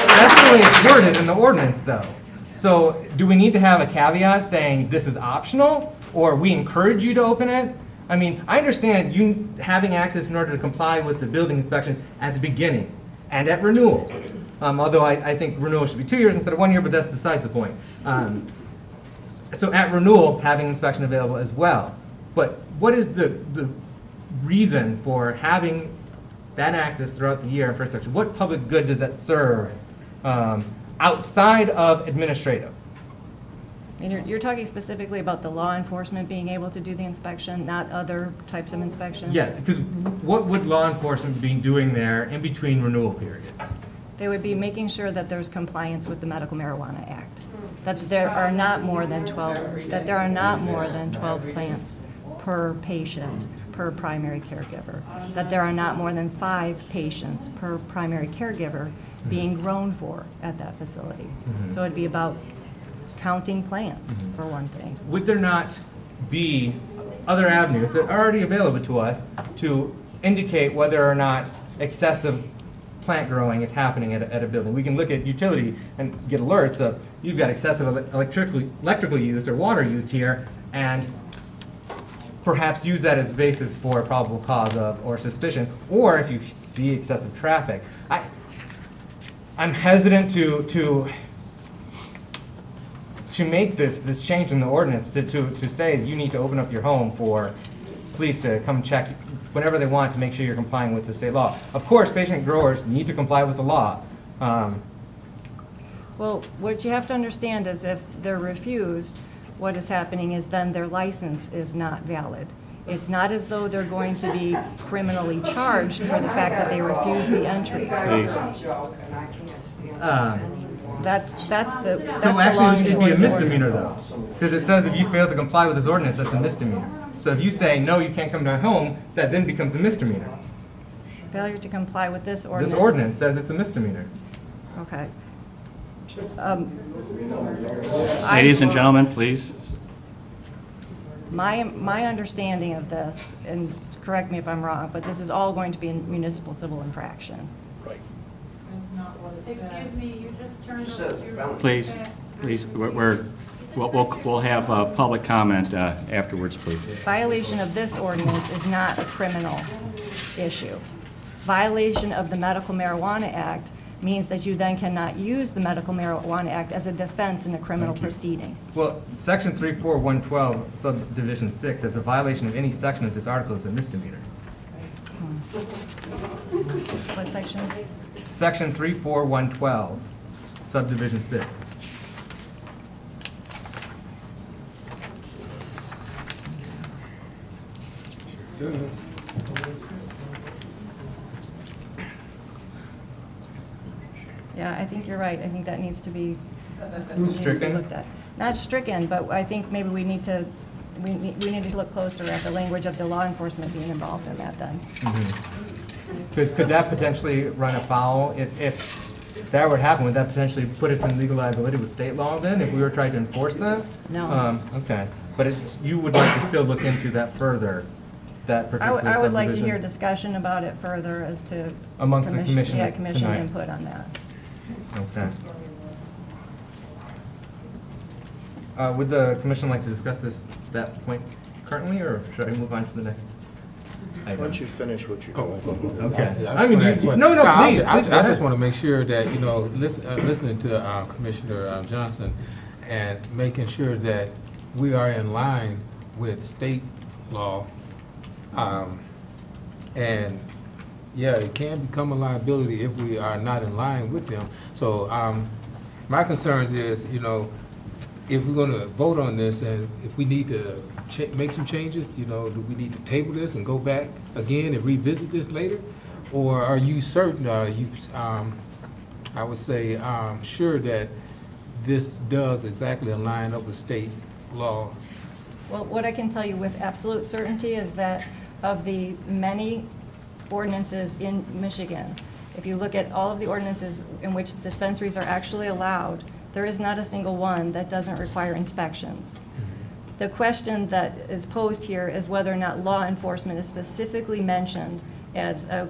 That's the way it's worded in the ordinance, though. So, do we need to have a caveat saying this is optional, or we encourage you to open it? I mean, I understand you having access in order to comply with the building inspections at the beginning and at renewal. Although I think renewal should be 2 years instead of 1 year, but that's besides the point. So at renewal, having inspection available as well. But what is the reason for having that access throughout the year in first section? What public good does that serve outside of administrative? And you're talking specifically about the law enforcement being able to do the inspection, not other types of inspection? Yeah, because what would law enforcement be doing there in between renewal periods? They would be making sure that there's compliance with the Medical Marijuana Act, that there are not more than 12 plants per patient per primary caregiver, that there are not more than 5 patients per primary caregiver being grown for at that facility. So it'd be about counting plants, for one thing. Would there not be other avenues that are already available to us to indicate whether or not excessive plant growing is happening at a building? We can look at utility and get alerts of you've got excessive electrical use or water use here, and perhaps use that as a basis for a probable cause of or suspicion, or if you see excessive traffic. I'm hesitant to make this change in the ordinance to say you need to open up your home for police to come check whenever they want to make sure you're complying with the state law. Of course, patient growers need to comply with the law. Well, what you have to understand is if they're refused, what is happening is then their license is not valid. It's not as though they're going to be criminally charged for the fact that they refuse the entry. That's So the actually, long it and should short be a of the misdemeanor order. though, because it says if you fail to comply with this ordinance, that's a misdemeanor. So if you say, no, you can't come to my home, that then becomes a misdemeanor. Failure to comply with this ordinance. This ordinance says it's a misdemeanor. Okay. Ladies and gentlemen, please. My understanding of this, and correct me if I'm wrong, but this is all going to be a municipal civil infraction. Excuse me, you just turned over to... Please, we'll have public comment afterwards, please. Violation of this ordinance is not a criminal issue. Violation of the Medical Marijuana Act means that you then cannot use the Medical Marijuana Act as a defense in a criminal proceeding. Well, section 34112, subdivision 6 says a violation of any section of this article is a misdemeanor. What section? Section 34112, subdivision 6. Yeah, I think you're right. I think that needs to be Stricken? looked at. Not stricken, but I think maybe we need to look closer at the language of the law enforcement being involved in that then. Because could that potentially run afoul, if that would happen, would that potentially put us in legal liability with state law then, if we were trying to enforce that? No. Okay, but you would like to still look into that further, that particular I would like to subdivision? hear discussion about it further as to. Amongst the commission Yeah, commission tonight. input on that. Okay. Would the commission like to discuss that point currently, or should I move on to the next Why item? don't you finish what you're doing? Okay. I mean, no, please, I please, go just ahead. want to make sure that, listening to Commissioner Johnson and making sure that we are in line with state law. And, yeah, it can become a liability if we are not in line with them. So my concerns is, if we're going to vote on this and if we need to make some changes, do we need to table this and go back again and revisit this later? Or are you certain, I would say, sure that this does exactly align up with state law? Well, what I can tell you with absolute certainty is that of the many ordinances in Michigan, if you look at all of the ordinances in which dispensaries are actually allowed, there is not a single one that doesn't require inspections. The question that is posed here is whether or not law enforcement is specifically mentioned as a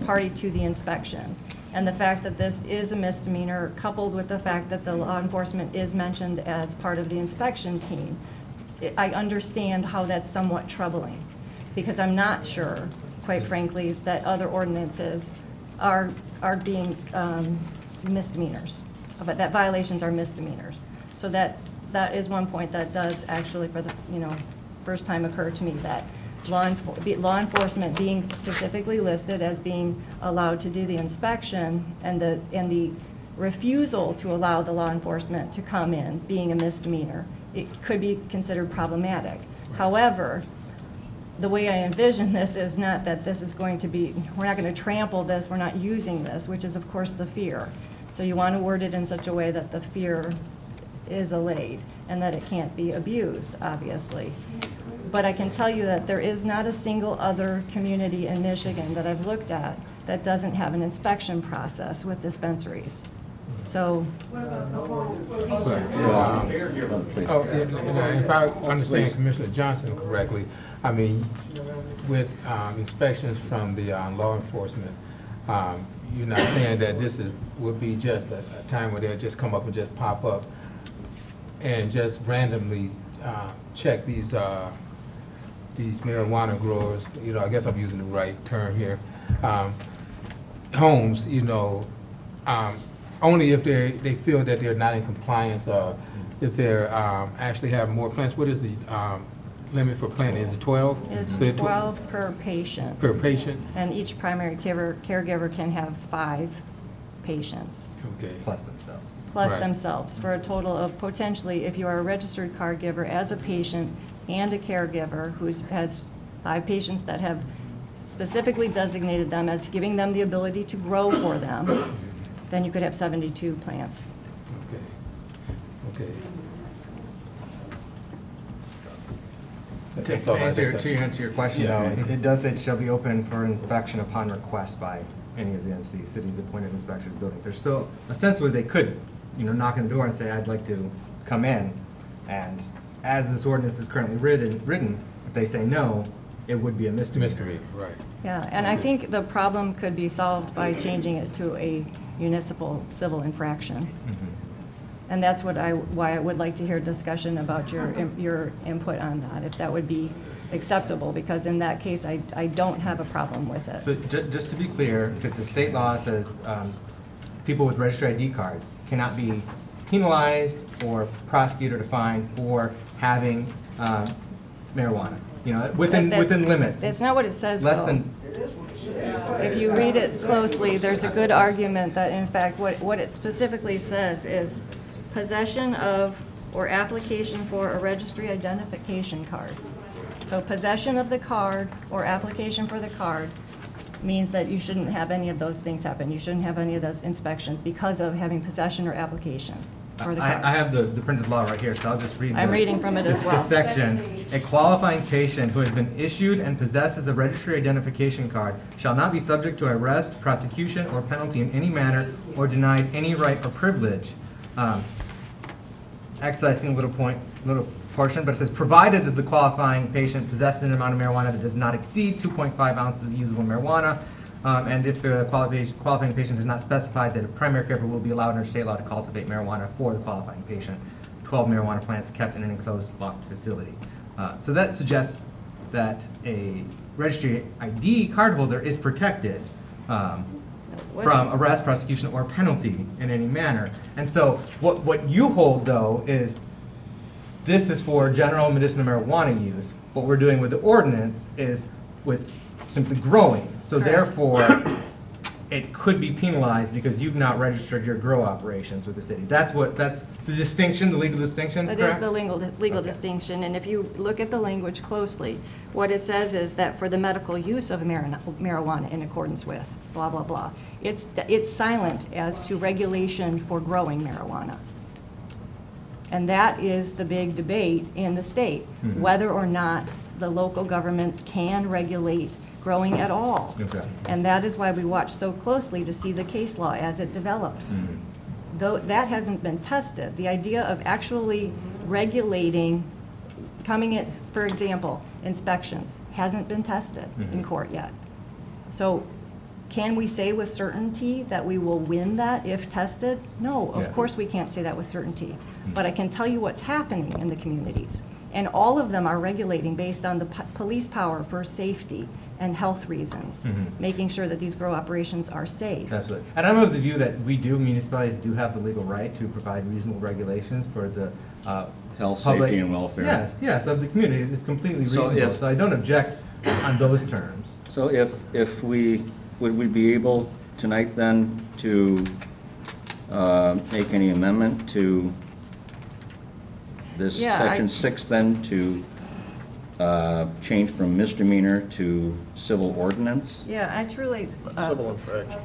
party to the inspection. And the fact that this is a misdemeanor, coupled with the fact that the law enforcement is mentioned as part of the inspection team, I understand how that's somewhat troubling, because I'm not sure, quite frankly, that other ordinances are being misdemeanors, but that violations are misdemeanors. So that is one point that does actually, for the first time, occur to me, that law enforcement being specifically listed as being allowed to do the inspection and the refusal to allow the law enforcement to come in being a misdemeanor, it could be considered problematic. However, the way I envision this is not that this is going to be, we're not going to trample this, we're not using this, which is of course the fear. So you want to word it in such a way that the fear is allayed and that it can't be abused, obviously. But I can tell you that there is not a single other community in Michigan that I've looked at that doesn't have an inspection process with dispensaries. So. If I understand Commissioner Johnson correctly, I mean, with inspections from the law enforcement, you're not saying that this would be just a time where they'll just come up and just pop up and just randomly check these marijuana growers, I guess I'm using the right term here, homes, only if they feel that they're not in compliance, if they're actually have more plants. What is the limit for planning? Is it 12? Is So 12 per patient. Per patient? And each primary caregiver can have 5 patients. Okay. Plus themselves. Plus Right. themselves, for a total of potentially, if you are a registered caregiver as a patient and a caregiver who has 5 patients that have specifically designated them as giving them the ability to grow for them, then you could have 72 plants. Okay. To answer your question, though, it does say it shall be open for inspection upon request by any of the entities, cities appointed inspector of the building. There's so ostensibly they could, knock on the door and say, I'd like to come in. And as this ordinance is currently written, if they say no, it would be a misdemeanor. Misdemeanor, right. Yeah, and I think the problem could be solved by changing it to a municipal civil infraction. And that's why I would like to hear discussion about your input on that, if that would be acceptable, because in that case, I don't have a problem with it. So just to be clear, because the state law says people with registry ID cards cannot be penalized or prosecuted or fined for having marijuana, within limits. That's not what it says, Less though. than. If you read it closely, there's a good argument that, in fact, what it specifically says is possession of or application for a registry identification card. So possession of the card or application for the card means that you shouldn't have any of those things happen. You shouldn't have any of those inspections because of having possession or application for the card. I have the printed law right here, so I'll just read. I'm reading from it as well. This section, a qualifying patient who has been issued and possesses a registry identification card shall not be subject to arrest, prosecution, or penalty in any manner or denied any right or privilege. Excising a little portion, but it says, provided that the qualifying patient possesses an amount of marijuana that does not exceed 2.5 ounces of usable marijuana, and if the qualifying patient has not specified that a primary caregiver will be allowed under state law to cultivate marijuana for the qualifying patient, 12 marijuana plants kept in an enclosed locked facility. So that suggests that a registry ID card holder is protected from arrest, prosecution, or penalty in any manner. And so what you hold, though, is this is for general medicinal marijuana use. What we're doing with the ordinance is with simply growing. So therefore, it could be penalized because you've not registered your grow operations with the city. That's the distinction, the legal distinction, That correct? is the legal distinction, and if you look at the language closely, what it says is that for the medical use of marijuana in accordance with blah, blah, blah, it's silent as to regulation for growing marijuana. And that is the big debate in the state, whether or not the local governments can regulate growing at all. Okay. And that is why we watch so closely to see the case law as it develops. Though that hasn't been tested, the idea of actually regulating, coming in, for example, inspections, hasn't been tested in court yet. So can we say with certainty that we will win that if tested? No, of course we can't say that with certainty. But I can tell you what's happening in the communities. And all of them are regulating based on the police power for safety and health reasons, making sure that these grow operations are safe. Absolutely. And I'm of the view that municipalities do have the legal right to provide reasonable regulations for the Health, public, safety, and welfare. Yes, of the community. It's completely So reasonable. So I don't object on those terms. So would we be able tonight then to make any amendment to this section 6 then to change from misdemeanor to civil ordinance? Yeah, I truly, Civil infraction.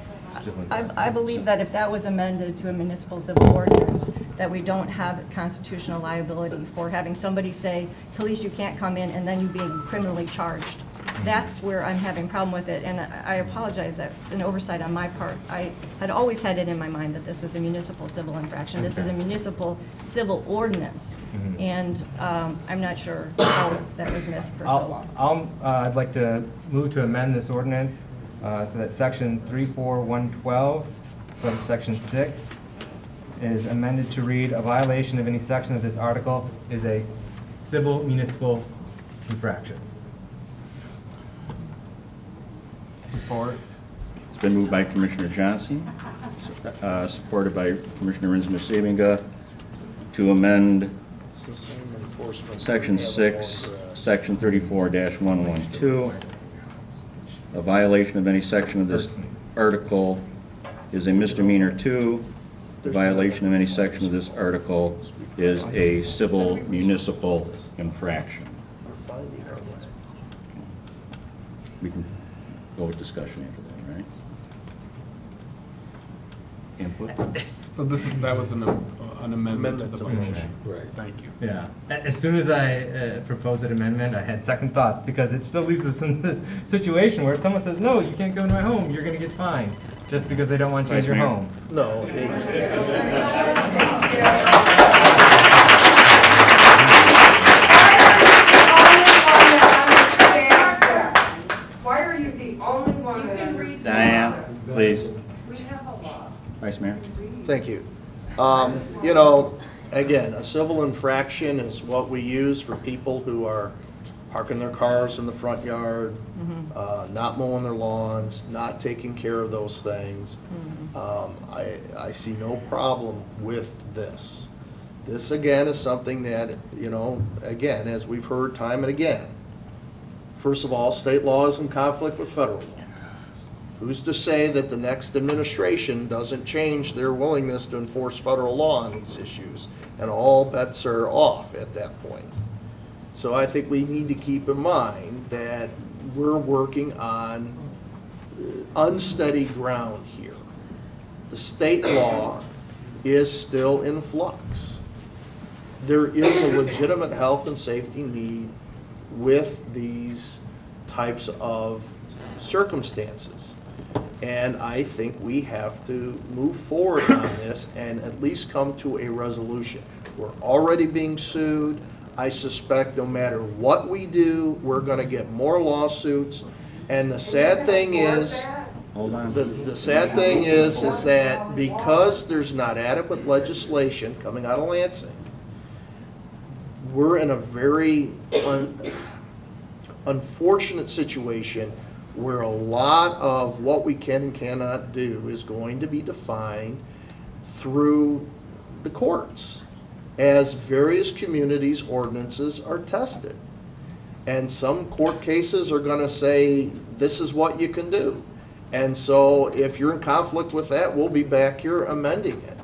I believe that if that was amended to a municipal civil ordinance, that we don't have constitutional liability for having somebody say, police, you can't come in, and then you being criminally charged. That's where I'm having a problem with it, and I apologize, that's an oversight on my part. I had always had it in my mind that this was a municipal civil infraction. This is a municipal civil ordinance, and I'm not sure how that was missed for so long. I'd like to move to amend this ordinance so that section 34112, subsection 6, is amended to read, a violation of any section of this article is a civil municipal infraction. Support. It's been moved by Commissioner Johnson, supported by Commissioner Muskegon, to amend It's the same enforcement. Section 6, Section 34-112. A violation of any section of this article is a misdemeanor 2. The violation of any section of this article is a civil municipal infraction. We can go with discussion after that, right? Input? So that was an amendment to the motion. Right. Thank you. Yeah. As soon as I proposed that amendment, I had second thoughts because it still leaves us in this situation where if someone says, no, you can't go in my home, you're going to get fined just because they don't want you in your home. No. Why are you the only one that understands? Diane, please. We have a law. Vice Mayor? Thank you. You know, again, a civil infraction is what we use for people who are parking their cars in the front yard, not mowing their lawns, not taking care of those things. I see no problem with this. This, again, is something that, you know, again, as we've heard time and again, first of all, state law is in conflict with federal law. Who's to say that the next administration doesn't change their willingness to enforce federal law on these issues, and all bets are off at that point. So I think we need to keep in mind that we're working on unsteady ground here. The state law is still in flux. There is a legitimate health and safety need with these types of circumstances. And I think we have to move forward on this and at least come to a resolution. We're already being sued. I suspect no matter what we do, we're going to get more lawsuits. And the sad thing is, the sad thing is that because there's not adequate legislation coming out of Lansing, we're in a very unfortunate situation where a lot of what we can and cannot do is going to be defined through the courts as various communities' ordinances are tested. And some court cases are going to say, this is what you can do. And so if you're in conflict with that, we'll be back here amending it.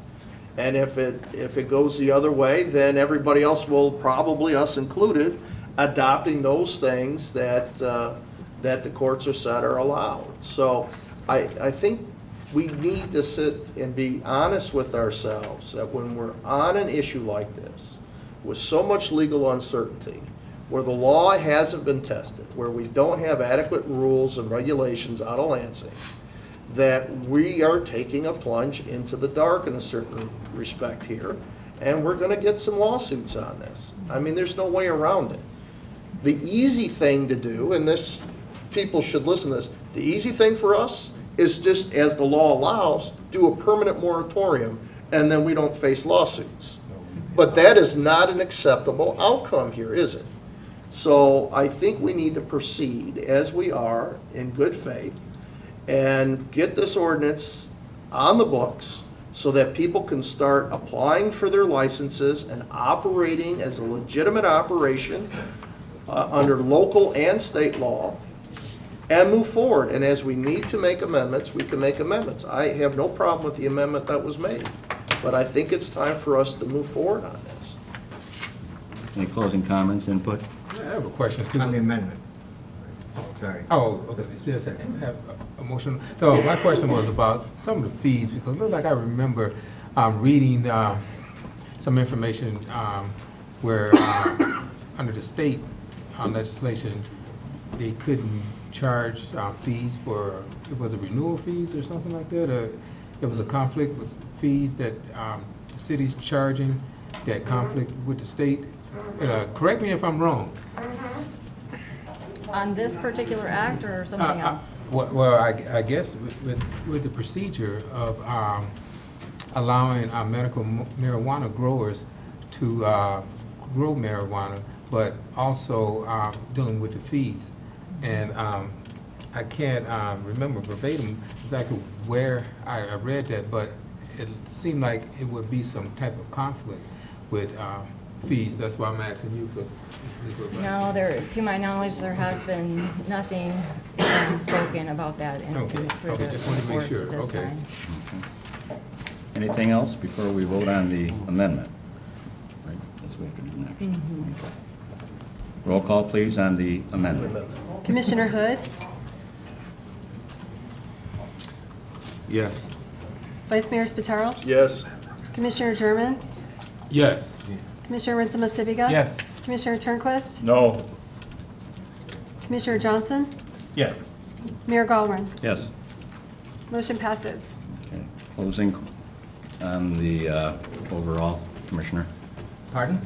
And if it goes the other way, then everybody else will, probably us included, adopting those things that the courts are said are allowed. So I think we need to sit and be honest with ourselves that when we're on an issue like this, with so much legal uncertainty, where the law hasn't been tested, where we don't have adequate rules and regulations out of Lansing, that we are taking a plunge into the dark in a certain respect here, and we're going to get some lawsuits on this. I mean, there's no way around it. The easy thing to do, and this, people should listen to this, the easy thing for us is just, as the law allows, do a permanent moratorium, and then we don't face lawsuits. But that is not an acceptable outcome here, is it? So I think we need to proceed as we are in good faith and get this ordinance on the books so that people can start applying for their licenses and operating as a legitimate operation under local and state law, and move forward. And as we need to make amendments, we can make amendments. I have no problem with the amendment that was made, but I think it's time for us to move forward on this. Any closing comments, input? I have a question. On the amendment. Sorry. Oh, okay. Yes, I have a motion. No, my question was about some of the fees, because it looked like I remember reading some information where under the state legislation, they couldn't charge fees for, it was a renewal fees or something like that? There was a conflict with fees that the city's charging that conflict with the state. Correct me if I'm wrong. On this particular act or something else? Well, I guess with the procedure of allowing medical marijuana growers to grow marijuana, but also dealing with the fees. And I can't remember verbatim exactly where I read that, but it seemed like it would be some type of conflict with fees. That's why I'm asking you for legal advice. No, to my knowledge, there has been nothing spoken about that for Okay, the just wanted to make boards sure. at this Okay. time. Anything else before we vote on the amendment? Right, that's what we have to do next. Okay. Roll call, please, on the amendment. Commissioner Hood, Yes. Vice Mayor Spataro, Yes. Commissioner German, Yes. Commissioner Rinsema-Sibiga. Yes. Commissioner Turnquist, No. Commissioner Johnson, Yes. Mayor Gallman. Yes. Motion passes. Okay. Closing on the overall, Commissioner. Pardon?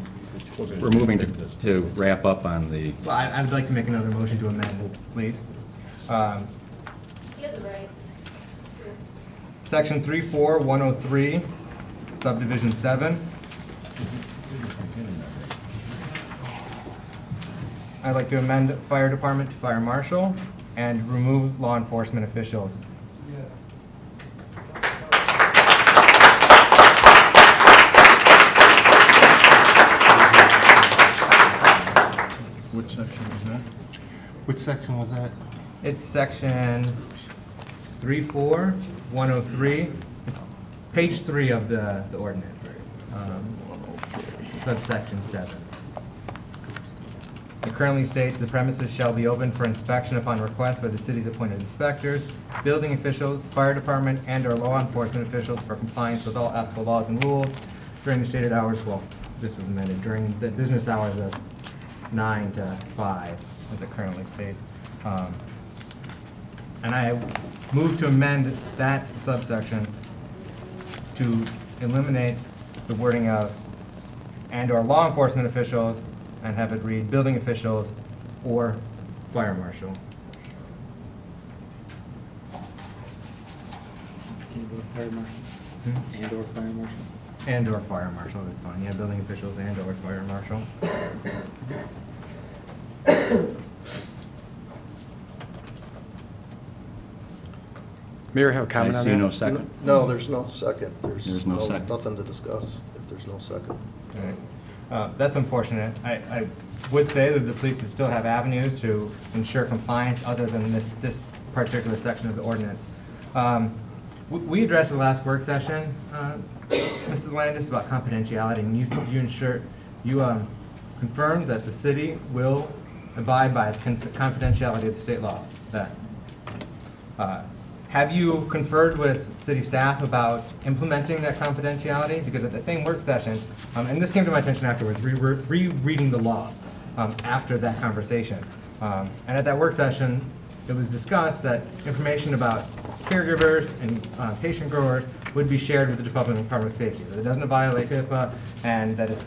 We're moving to wrap up on the, Well, I'd like to make another motion to amend, please. He has it right. Section 34103, subdivision 7. I'd like to amend fire department to fire marshal and remove law enforcement officials. Which section was that? Which section was that? It's section 34103. It's page 3 of the ordinance. Subsection 7. It currently states the premises shall be open for inspection upon request by the city's appointed inspectors, building officials, fire department, and/or law enforcement officials for compliance with all applicable laws and rules during the stated hours. Well, this was amended during the business hours of 9 to 5, as it currently states. And I move to amend that subsection to eliminate the wording of and/or law enforcement officials and have it read building officials or fire marshal. And/or fire marshal. And/or fire marshal. And/or fire marshal, that's fine. Yeah, building officials and/or fire marshal. Mayor, have a I comment on see that? no second. No, there's no second. There's no second. Nothing to discuss if there's no second. All right. That's unfortunate. I would say that the police would still have avenues to ensure compliance other than this particular section of the ordinance. We addressed the last work session, Mrs. Landis, about confidentiality, and you confirmed that the city will abide by the confidentiality of the state law. Have you conferred with city staff about implementing that confidentiality? Because at the same work session, and this came to my attention afterwards, rereading the law after that conversation. And at that work session, it was discussed that information about caregivers and patient growers would be shared with the Department of Public Safety. That it doesn't violate HIPAA, and that it's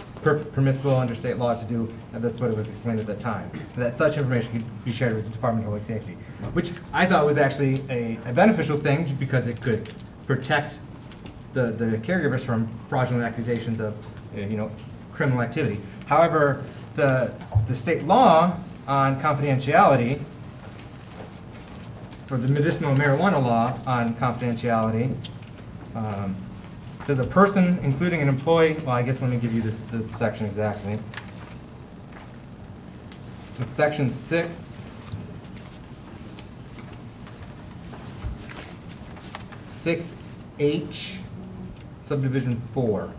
permissible under state law to do, and that's what it was explained at that time. That such information could be shared with the Department of Public Safety, which I thought was actually a beneficial thing because it could protect the caregivers from fraudulent accusations of criminal activity. However, the state law on confidentiality, for the medicinal marijuana law on confidentiality, does a person, including an employee, well, I guess let me give you this section exactly. It's section 6H, subdivision 4.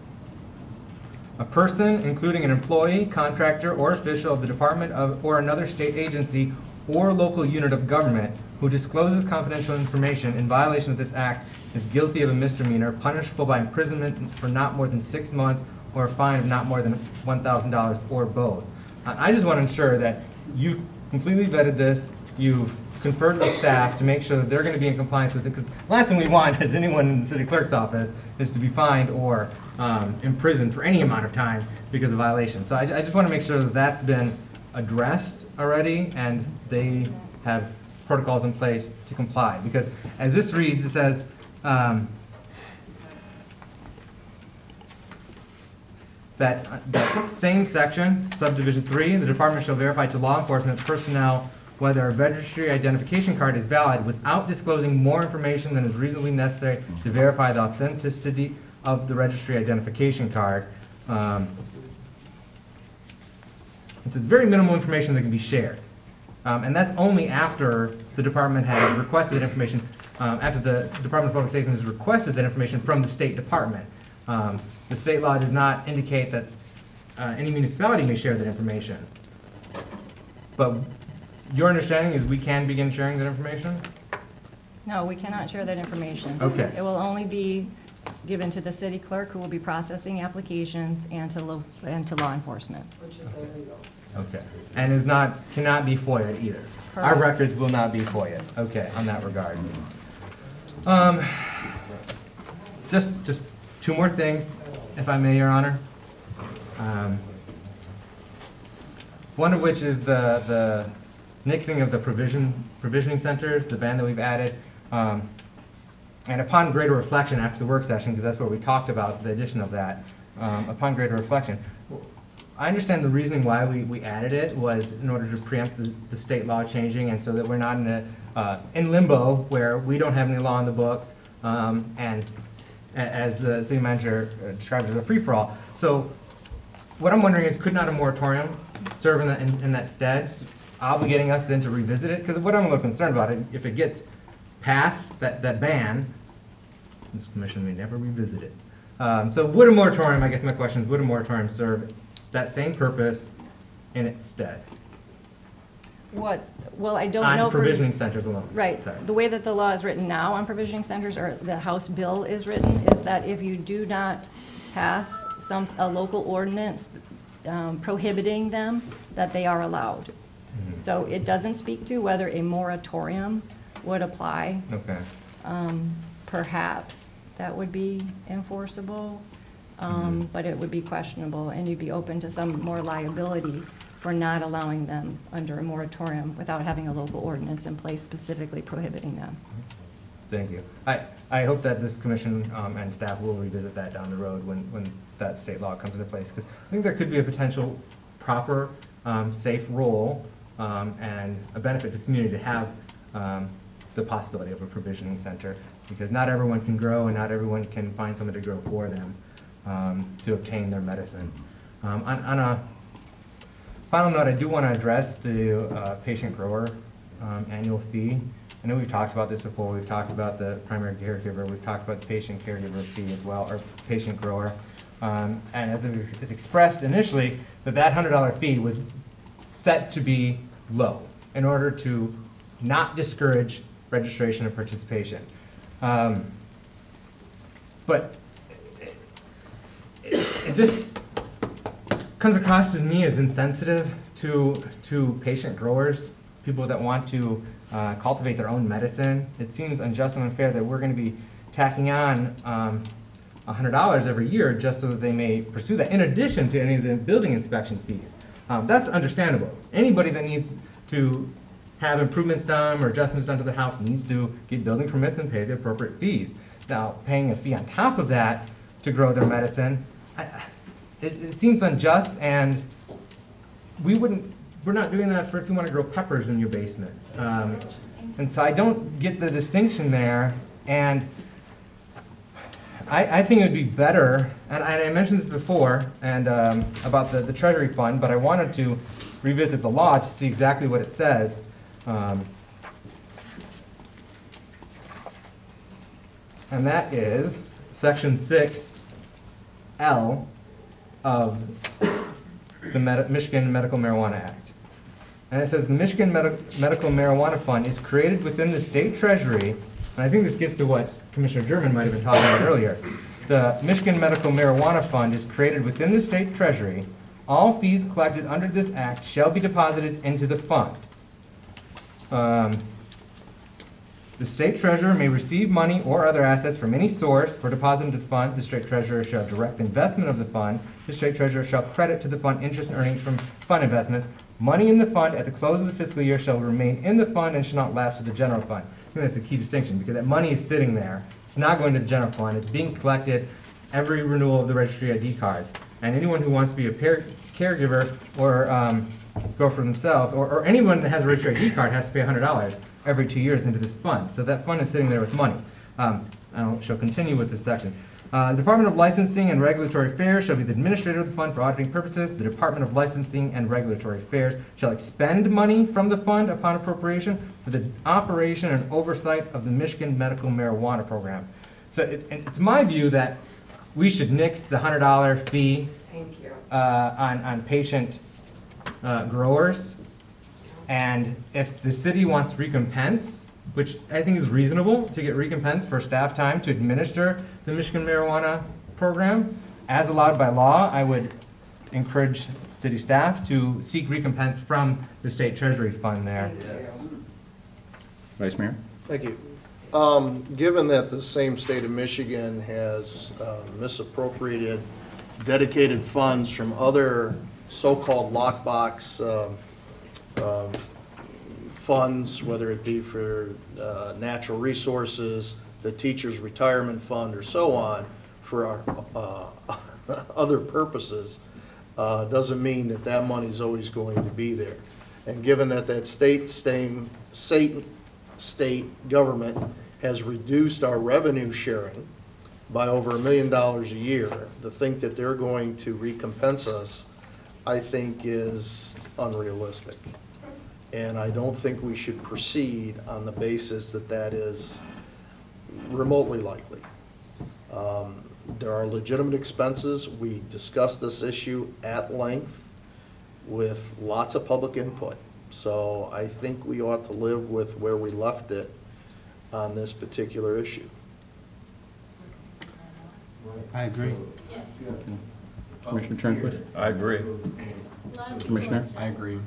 A person, including an employee, contractor, or official of the department of or another state agency or local unit of government who discloses confidential information in violation of this act is guilty of a misdemeanor punishable by imprisonment for not more than 6 months or a fine of not more than $1,000 or both. I just want to ensure that you've completely vetted this, you've conferred with staff to make sure that they're going to be in compliance with it, because the last thing we want as anyone in the city clerk's office is to be fined or imprisoned for any amount of time because of violation. So I just want to make sure that that's been addressed already and they have protocols in place to comply. Because as this reads, it says, that same section, subdivision 3, the department shall verify to law enforcement personnel whether a registry identification card is valid without disclosing more information than is reasonably necessary to verify the authenticity of the registry identification card. It's very minimal information that can be shared. And that's only after the department has requested that information, after the Department of Public Safety has requested that information from the State Department. The state law does not indicate that any municipality may share that information. But your understanding is we can begin sharing that information? No, we cannot share that information. Okay. It will only be given to the city clerk, who will be processing applications, and to law enforcement. Okay. And cannot be FOIA'd either? Our Correct. records will not be FOIA'd, okay, on that regard. Just two more things, if I may, Your Honor. One of which is the nixing of the provisioning centers, the ban that we've added. And upon greater reflection after the work session, because that's where we talked about the addition of that, upon greater reflection, I understand the reasoning why we added it was in order to preempt the state law changing, and so that we're not in limbo where we don't have any law in the books, and as the city manager described as a free-for-all. So what I'm wondering is, could not a moratorium serve in that stead, obligating us then to revisit it? Because what I'm a little concerned about, if it gets past that ban, this commission may never revisit it. So would a moratorium, I guess my question is, would a moratorium serve that same purpose in its stead? Well, I don't know. On provisioning centers alone. Right. Sorry. The way that the law is written now on provisioning centers, or the House bill is written, is that if you do not pass a local ordinance prohibiting them, that they are allowed. Mm-hmm. So it doesn't speak to whether a moratorium would apply. Okay. Perhaps that would be enforceable, but it would be questionable, and you'd be open to some more liability for not allowing them under a moratorium without having a local ordinance in place specifically prohibiting them. Thank you. I hope that this commission and staff will revisit that down the road when that state law comes into place, because I think there could be a potential proper, safe role and a benefit to the community to have the possibility of a provisioning center, because not everyone can grow and not everyone can find someone to grow for them to obtain their medicine. On a final note, I do want to address the patient grower annual fee. I know we've talked about this before. We've talked about the primary caregiver. We've talked about the patient caregiver fee as well, or patient grower. And as it was expressed initially, that $100 fee was set to be low in order to not discourage registration and participation. But it just comes across to me as insensitive to patient growers, people that want to cultivate their own medicine. It seems unjust and unfair that we're going to be tacking on $100 every year just so that they may pursue that, in addition to any of the building inspection fees. That's understandable. Anybody that needs to have improvements done or adjustments done to the house needs to get building permits and pay the appropriate fees. Now, paying a fee on top of that to grow their medicine, it seems unjust, and we're not doing that if you want to grow peppers in your basement. And so I don't get the distinction there, and I think it would be better, and I mentioned this before, and about the Treasury Fund, but I wanted to revisit the law to see exactly what it says. And that is Section 6L of the Michigan Medical Marijuana Act. And it says the Michigan Medical Marijuana Fund is created within the state treasury, and I think this gets to what Commissioner German might have been talking about earlier. The Michigan Medical Marijuana Fund is created within the state treasury. All fees collected under this act shall be deposited into the fund. The state treasurer may receive money or other assets from any source for deposit into the fund. The state treasurer shall direct investment of the fund. The state treasurer shall credit to the fund interest and earnings from fund investments. Money in the fund at the close of the fiscal year shall remain in the fund and shall not lapse to the general fund. I think that's the key distinction, because that money is sitting there. It's not going to the general fund. It's being collected every renewal of the registry ID cards. And anyone who wants to be a caregiver or go for themselves, or anyone that has a registry ID card has to pay $100 every 2 years into this fund. So that fund is sitting there with money. I shall continue with this section. The Department of Licensing and Regulatory Affairs shall be the administrator of the fund for auditing purposes. The Department of Licensing and Regulatory Affairs shall expend money from the fund upon appropriation for the operation and oversight of the Michigan Medical Marijuana Program. So it's my view that we should nix the $100 fee on patient growers. And if the city wants recompense, which I think is reasonable to get recompense for staff time to administer the Michigan marijuana program, as allowed by law, I would encourage city staff to seek recompense from the state treasury fund there. Yes. Vice Mayor? Thank you. Given that the same state of Michigan has misappropriated dedicated funds from other so-called lockbox funds, whether it be for natural resources, the teacher's retirement fund, or so on, for our other purposes, doesn't mean that that money is always going to be there. And given that that state government has reduced our revenue sharing by over $1 million a year, to think that they're going to recompense us, I think is unrealistic. And I don't think we should proceed on the basis that that is remotely likely. There are legitimate expenses. We discussed this issue at length with lots of public input. So I think we ought to live with where we left it on this particular issue. I agree. Commissioner Turnquist? I agree. Commissioner? I agree.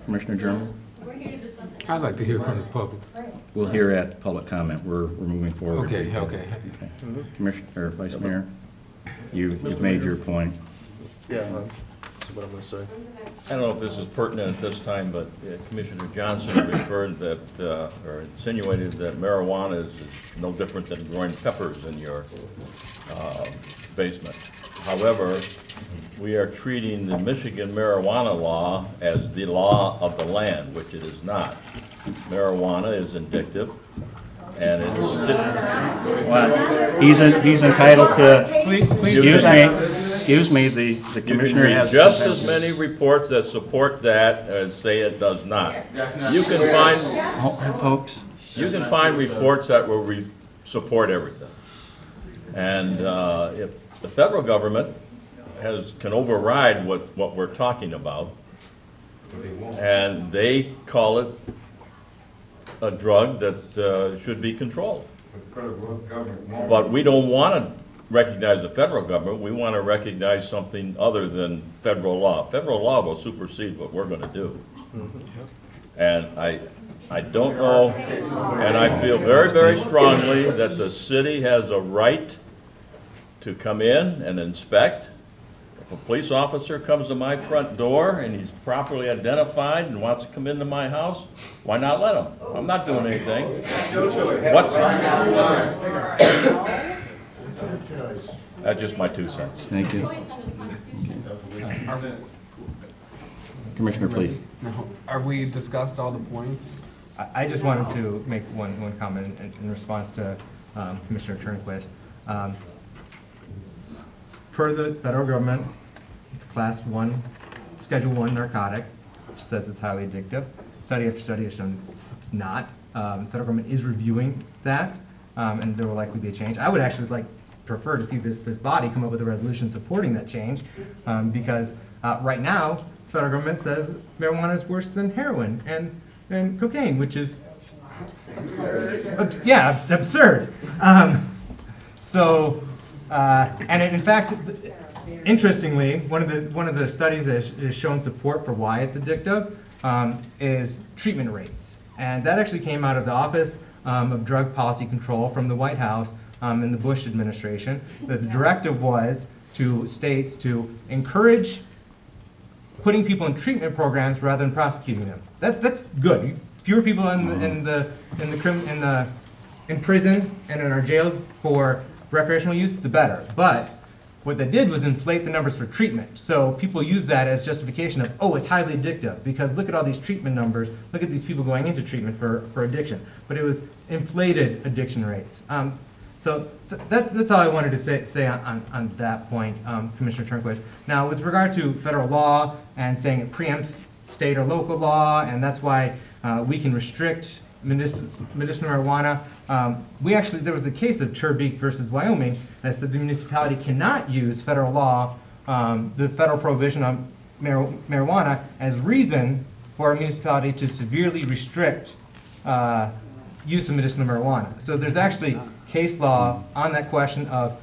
Commissioner German? I'd like to hear from the public. We'll hear at public comment. We're moving forward. Okay. Commissioner, or Vice Mayor, you've made your point. Yeah, that's what I'm going to say. I don't know if this is pertinent at this time, but Commissioner Johnson referred that, or insinuated that marijuana is no different than growing peppers in your basement. However, we are treating the Michigan marijuana law as the law of the land, which it is not. Marijuana is addictive, and it's... Well, he's entitled to... Excuse me, the commissioner has... just as many reports that support that as say it does not. You can find... Folks. You can find reports that will support everything. And if the federal government can override what we're talking about, and they call it a drug that should be controlled. But we don't want to recognize the federal government. We want to recognize something other than federal law. Federal law will supersede what we're going to do. And I don't know, and I feel very, very strongly that the city has a right to come in and inspect. If a police officer comes to my front door and he's properly identified and wants to come into my house, why not let him? I'm not doing anything. What's That's just my 2 cents. Thank you. Commissioner, please. Are we discussed all the points? I just wanted to make one comment in response to Commissioner Turnquist. Per the federal government, it's Class 1, Schedule 1 narcotic, which says it's highly addictive. Study after study has shown it's not. The federal government is reviewing that, and there will likely be a change. I would actually prefer to see this body come up with a resolution supporting that change, because right now, the federal government says marijuana is worse than heroin and cocaine, which is absurd. Yeah, absurd. And in fact, interestingly, one of the studies that has shown support for why it's addictive is treatment rates, and that actually came out of the Office of Drug Policy Control from the White House in the Bush administration. The directive was to states to encourage putting people in treatment programs rather than prosecuting them. That's good. Fewer people in prison and in our jails for recreational use, the better. But what they did was inflate the numbers for treatment. So people use that as justification of, oh, it's highly addictive, because look at all these treatment numbers, look at these people going into treatment for addiction. But it was inflated addiction rates. So that's all I wanted to say on that point, Commissioner Turnquist. Now, with regard to federal law and saying it preempts state or local law, and that's why we can restrict medicinal marijuana. There was the case of Turbeek versus Wyoming that said the municipality cannot use federal law, the federal prohibition on marijuana as reason for a municipality to severely restrict use of medicinal marijuana. So there's actually case law on that question of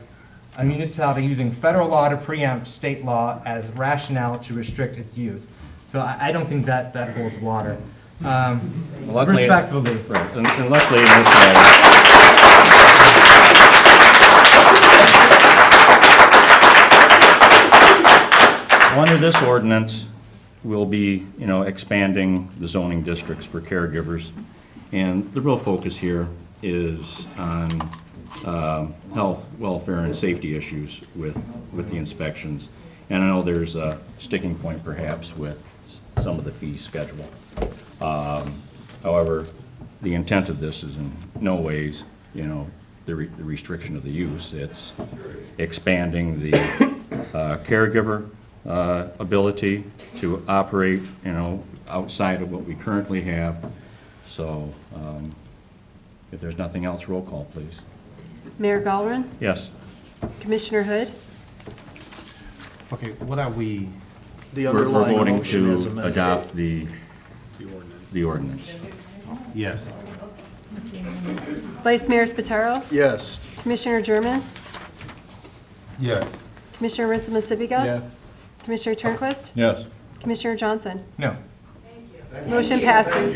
a municipality using federal law to preempt state law as rationale to restrict its use. So I don't think that holds water. Luckily, respectfully. Right. And luckily in this matter, under this ordinance, we'll be, expanding the zoning districts for caregivers. And the real focus here is on health, welfare, and safety issues with the inspections. And I know there's a sticking point perhaps with some of the fee schedule. However, the intent of this is in no ways, the restriction of the use. It's expanding the caregiver ability to operate, outside of what we currently have. So, if there's nothing else, roll call, please. Mayor Gallron? Yes. Commissioner Hood? Okay, what are we? The We're underlying voting motion to is amended. adopt the ordinance. Yes. Vice Mayor Spataro? Yes. Commissioner German? Yes. Commissioner Ritz-Masibiga? Yes. Commissioner Turnquist? Yes. Commissioner Johnson? No. Motion passes.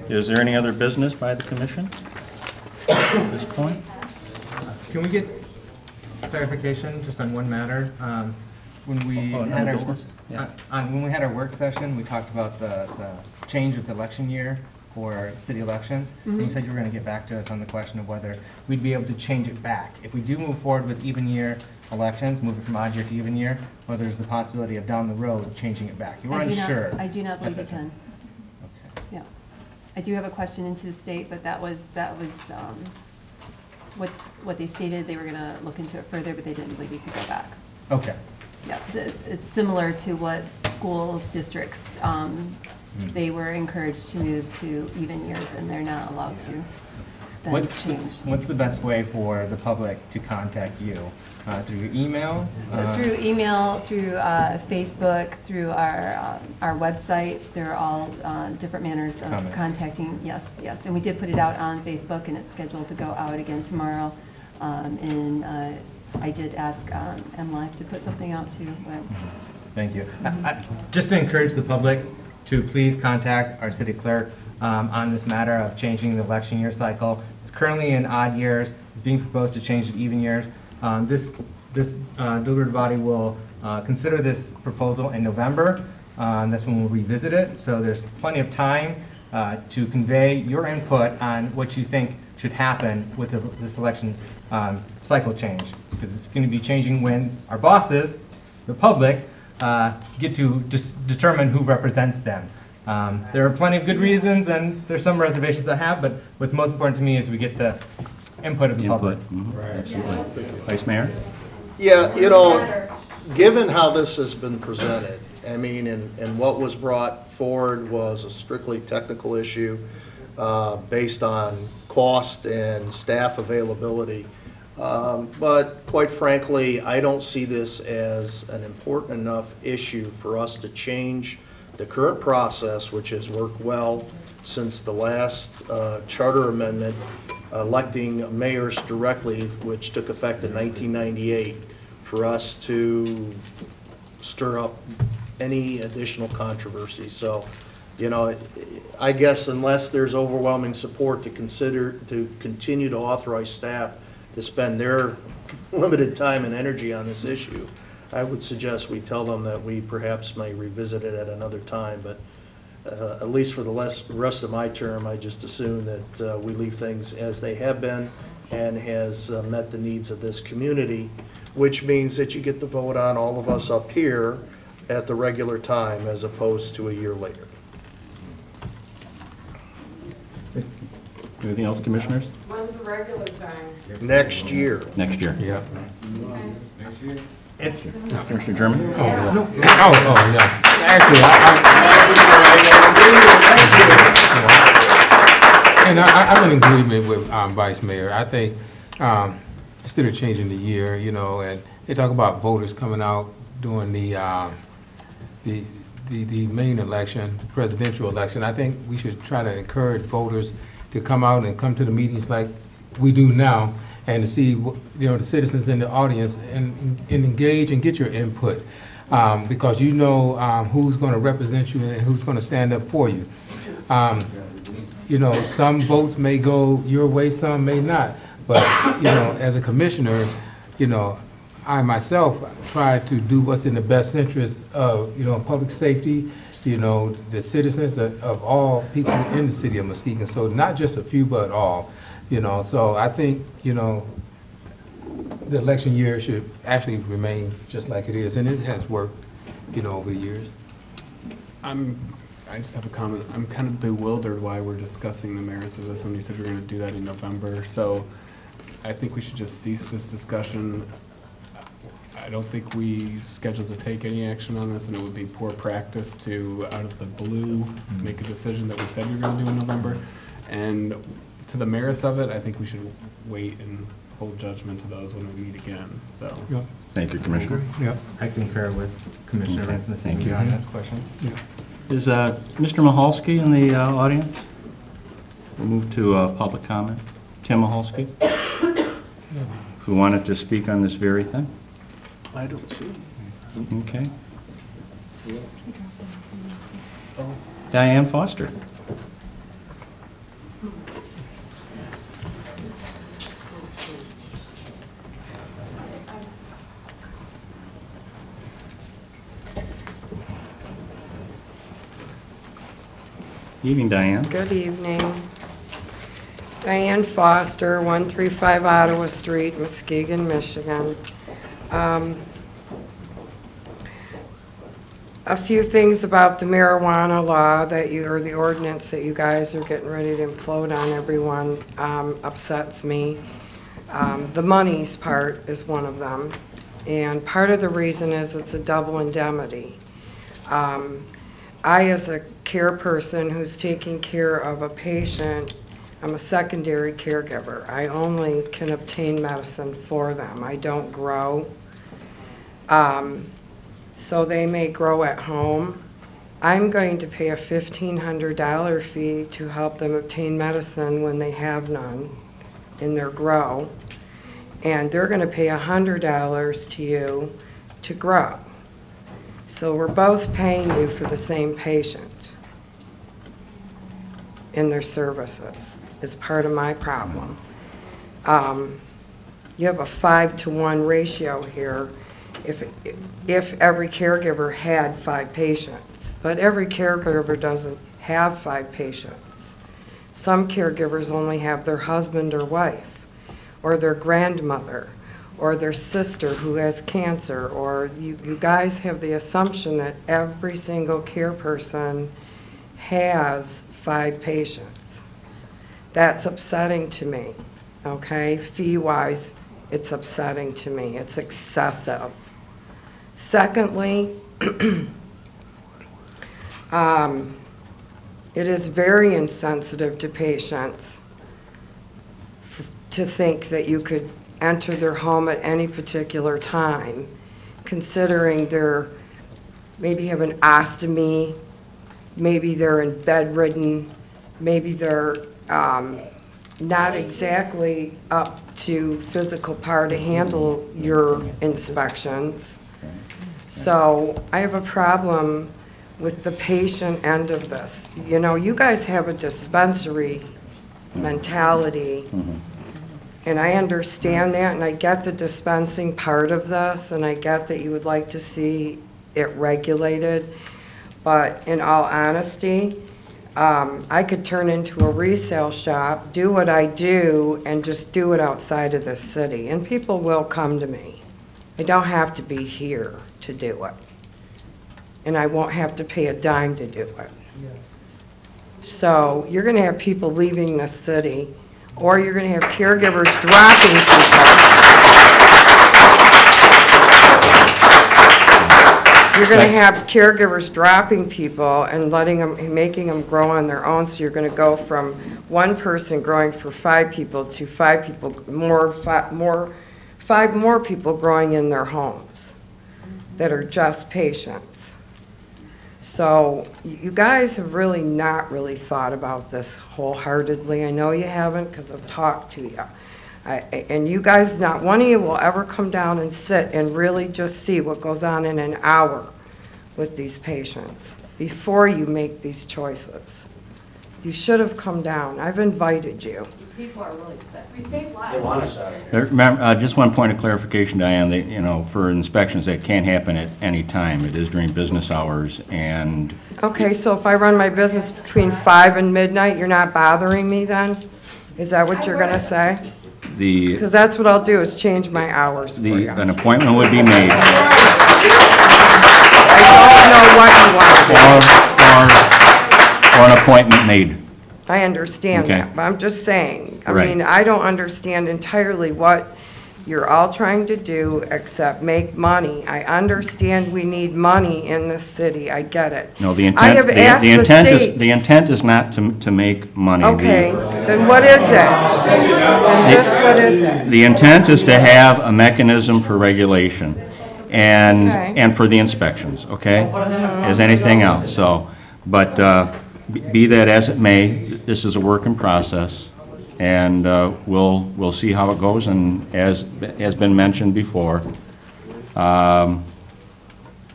Is there any other business by the commission at this point? Can we get clarification just on one matter? When we Oh, had our business? Yeah. when we had our work session, we talked about the change of the election year for city elections. And you said you were going to get back to us on the question of whether we'd be able to change it back. If we do move forward with even year elections, moving from odd year to even year, whether there's the possibility of down the road changing it back. You were unsure. I do not believe you can. Okay. Yeah. I do have a question into the state, but that was what they stated. They were going to look into it further, but they didn't believe you could go back. Okay. Yeah, it's similar to what school districts, they were encouraged to move to even years, and they're not allowed to then change. What's the best way for the public to contact you? Through your email? Through email, through Facebook, through our website. They're all different manners of contacting. Yes, yes. And we did put it out on Facebook, and it's scheduled to go out again tomorrow. And I did ask MLive to put something out too. But. Thank you. Just to encourage the public to please contact our city clerk on this matter of changing the election year cycle. It's currently in odd years. It's being proposed to change to even years. This deliberative body will consider this proposal in November. That's when we'll revisit it. So there's plenty of time to convey your input on what you think should happen with this election cycle change, because it's going to be changing when our bosses, the public, get to determine who represents them. There are plenty of good reasons, and there's some reservations I have, but what's most important to me is we get the input of the public. Mm-hmm. Right. Absolutely. Vice Mayor? Yeah, given how this has been presented, I mean, and what was brought forward was a strictly technical issue based on cost and staff availability. But quite frankly, I don't see this as an important enough issue for us to change the current process, which has worked well since the last charter amendment electing mayors directly, which took effect in 1998, for us to stir up any additional controversy. So, I guess unless there's overwhelming support to continue to authorize staff to spend their limited time and energy on this issue, I would suggest we tell them that we perhaps may revisit it at another time. But at least for the rest of my term, I just assume that we leave things as they have been and has met the needs of this community, which means that you get the vote on all of us up here at the regular time as opposed to a year later. Anything else, commissioners? When's the regular time? Next year. Next year. Yeah. Commissioner German? Oh, no. Actually, I'm in agreement with Vice Mayor. I think instead of changing the year, you know, and they talk about voters coming out during the main election, the presidential election, I think we should try to encourage voters to come out and come to the meetings like we do now, and to see, you know, the citizens in the audience and engage and get your input, because you know who's going to represent you and who's going to stand up for you. You know, some votes may go your way, some may not, but, you know, as a commissioner, you know, I myself try to do what's in the best interest of, you know, public safety, you know, the citizens of all people in the city of Muskegon. So not just a few, but all, you know. So I think, you know, the election year should actually remain just like it is, and it has worked, you know, over the years. I just have a comment. I'm kind of bewildered why we're discussing the merits of this when you said we're going to do that in November. So I think we should just cease this discussion. I don't think we scheduled to take any action on this, and it would be poor practice to, out of the blue, make a decision that we said we were going to do in November. And to the merits of it, I think we should wait and hold judgment to those when we meet again. So. Yeah. Thank you, Commissioner. Yeah. I concur with Commissioner Okay. Rasmussen Thank you. on this question. Yeah. Is Mr. Mahalski in the audience? We'll move to public comment. Tim Mahalski, who wanted to speak on this very thing. I don't see. Okay. Diane Foster. Evening, Diane. Good evening. Diane Foster, 135 Ottawa Street, Muskegon, Michigan. A few things about the marijuana law that you, or the ordinance that you guys are getting ready to implode on everyone, upsets me. The monies part is one of them. And part of the reason is it's a double indemnity. I, as a care person who's taking care of a patient, I'm a secondary caregiver. I only can obtain medicine for them. I don't grow. So they may grow at home. I'm going to pay a $1,500 fee to help them obtain medicine when they have none in their grow. And they're going to pay $100 to you to grow. So we're both paying you for the same patient in their services. Is part of my problem. You have a 5-to-1 ratio here if every caregiver had 5 patients. But every caregiver doesn't have 5 patients. Some caregivers only have their husband or wife, or their grandmother, or their sister who has cancer, or you guys have the assumption that every single care person has 5 patients. That's upsetting to me, okay? Fee-wise, it's upsetting to me. It's excessive. Secondly, it is very insensitive to patients to think that you could enter their home at any particular time, considering they're maybe have an ostomy, maybe they're bedridden, maybe they're not exactly up to physical par to handle your inspections. So I have a problem with the patient end of this. You know, you guys have a dispensary mentality, and I understand that, and I get the dispensing part of this, and I get that you would like to see it regulated, but in all honesty, I could turn into a resale shop, do what I do, and just do it outside of the city, and people will come to me. I don't have to be here to do it, and I won't have to pay a dime to do it. So you're going to have people leaving the city, or you're going to have caregivers dropping people. You're going to have caregivers dropping people and making them grow on their own. So you're going to go from one person growing for 5 people to 5 people five more people growing in their homes that are just patients. So you guys have really not really thought about this wholeheartedly. I know you haven't because I've talked to you. And you guys, not one of you will ever come down and sit and really just see what goes on in an hour with these patients before you make these choices. You should have come down. I've invited you. People are really sick. We save lives. Remember, just one point of clarification, Diane, that, you know, for inspections, that can't happen at any time. It is during business hours, and... Okay, so if I run my business between 5 and midnight, you're not bothering me then? Is that what you're going to say? Because that's what I'll do, is change my hours for you. An appointment would be made. I don't know what you want to do. Or an appointment made. I understand Okay. that, but I'm just saying, I Right. mean, I don't understand entirely what you're all trying to do except make money. I understand we need money in this city, I get it. No, the I have intent, asked the the intent is, state. the intent is not to make money. Okay, then what is it? Then just what is it? The intent is to have a mechanism for regulation and, Okay. and for the inspections, okay? As anything else, so, but be that as it may, this is a work in process, and we'll see how it goes, and as has been mentioned before, if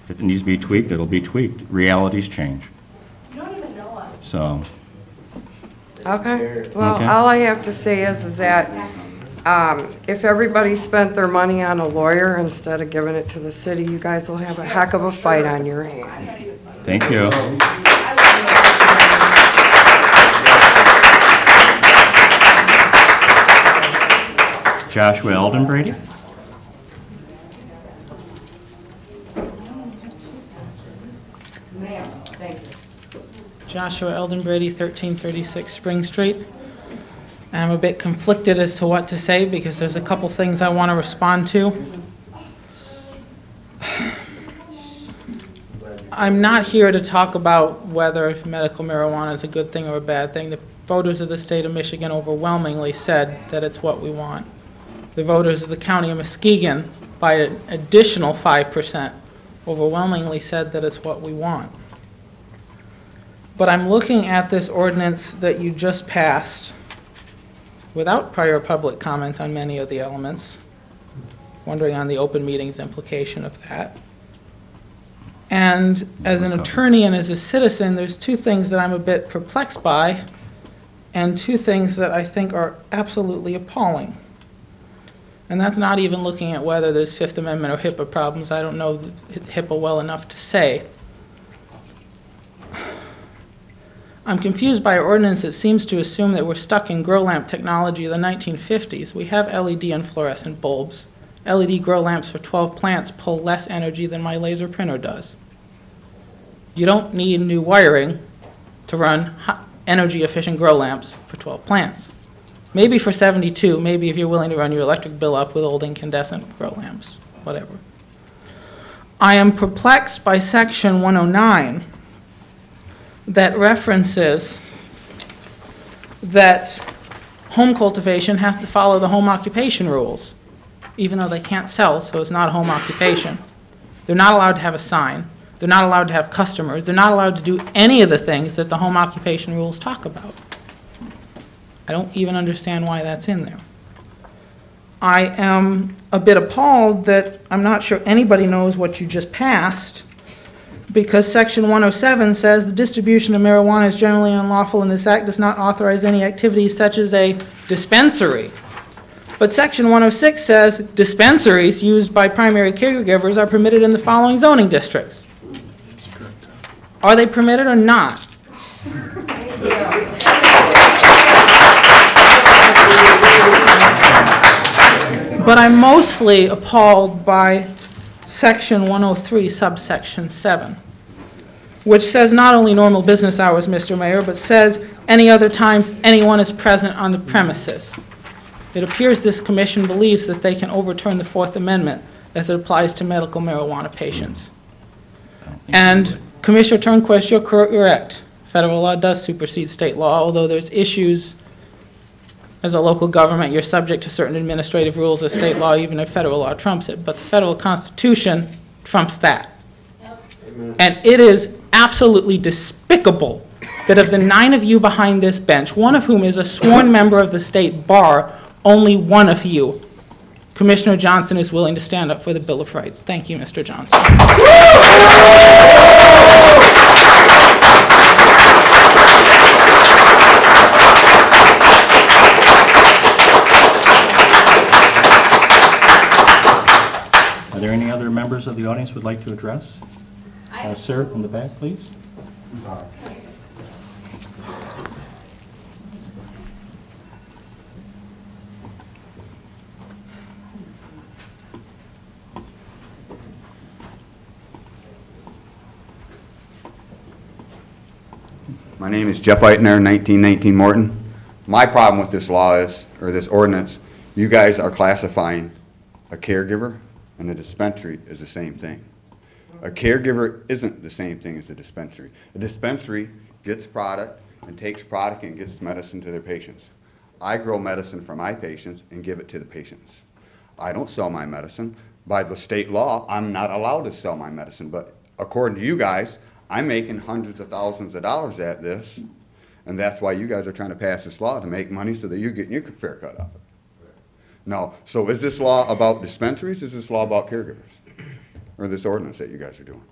it needs to be tweaked, it'll be tweaked. Realities change. You don't even know us. So, Okay, well, Okay. all I have to say is that if everybody spent their money on a lawyer instead of giving it to the city, you guys will have a heck of a fight on your hands. thank you. Joshua Eldon Brady. Joshua Eldon Brady, 1336 Spring Street. And I'm a bit conflicted as to what to say because there's a couple things I want to respond to. I'm not here to talk about whether medical marijuana is a good thing or a bad thing. The voters of the state of Michigan overwhelmingly said that it's what we want. The voters of the county of Muskegon, by an additional 5%, overwhelmingly said that it's what we want. But I'm looking at this ordinance that you just passed without prior public comment on many of the elements, wondering on the open meetings implication of that. And as an attorney and as a citizen, there's two things that I'm a bit perplexed by, and two things that I think are absolutely appalling. And that's not even looking at whether there's Fifth Amendment or HIPAA problems. I don't know HIPAA well enough to say. I'm confused by an ordinance that seems to assume that we're stuck in grow lamp technology of the 1950s. We have LED and fluorescent bulbs. LED grow lamps for 12 plants pull less energy than my laser printer does. You don't need new wiring to run energy efficient grow lamps for 12 plants. Maybe for 72, maybe if you're willing to run your electric bill up with old incandescent grow lamps, whatever. I am perplexed by section 109 that references that home cultivation has to follow the home occupation rules, even though they can't sell, so it's not a home occupation. They're not allowed to have a sign. They're not allowed to have customers. They're not allowed to do any of the things that the home occupation rules talk about. I don't even understand why that's in there. I am a bit appalled that I'm not sure anybody knows what you just passed, because section 107 says the distribution of marijuana is generally unlawful and this act does not authorize any activities such as a dispensary. But section 106 says dispensaries used by primary caregivers are permitted in the following zoning districts. Are they permitted or not? But I'm mostly appalled by section 103, subsection 7, which says not only normal business hours, Mr. Mayor, but says any other times anyone is present on the premises. It appears this commission believes that they can overturn the Fourth Amendment as it applies to medical marijuana patients. And Commissioner Turnquist, you're correct. Federal law does supersede state law, although there's issues as a local government, you're subject to certain administrative rules of state law, even if federal law trumps it. But the federal Constitution trumps that. And it is absolutely despicable that of the 9 of you behind this bench, one of whom is a sworn member of the state bar, only one of you, Commissioner Johnson, is willing to stand up for the Bill of Rights. Thank you, Mr. Johnson. Are there any other members of the audience who would like to address? Sir, in the back, please. My name is Jeff Eitner, 1919 Morton. My problem with this law is, or this ordinance, you guys are classifying a caregiver and a dispensary as the same thing. A caregiver isn't the same thing as a dispensary. A dispensary gets product and takes product and gets medicine to their patients. I grow medicine for my patients and give it to the patients. I don't sell my medicine. By the state law, I'm not allowed to sell my medicine, but according to you guys, I'm making hundreds of thousands of dollars at this, and that's why you guys are trying to pass this law, to make money so that you're getting your fair cut of it. No, so is this law about dispensaries, or is this law about caregivers? Or this ordinance that you guys are doing?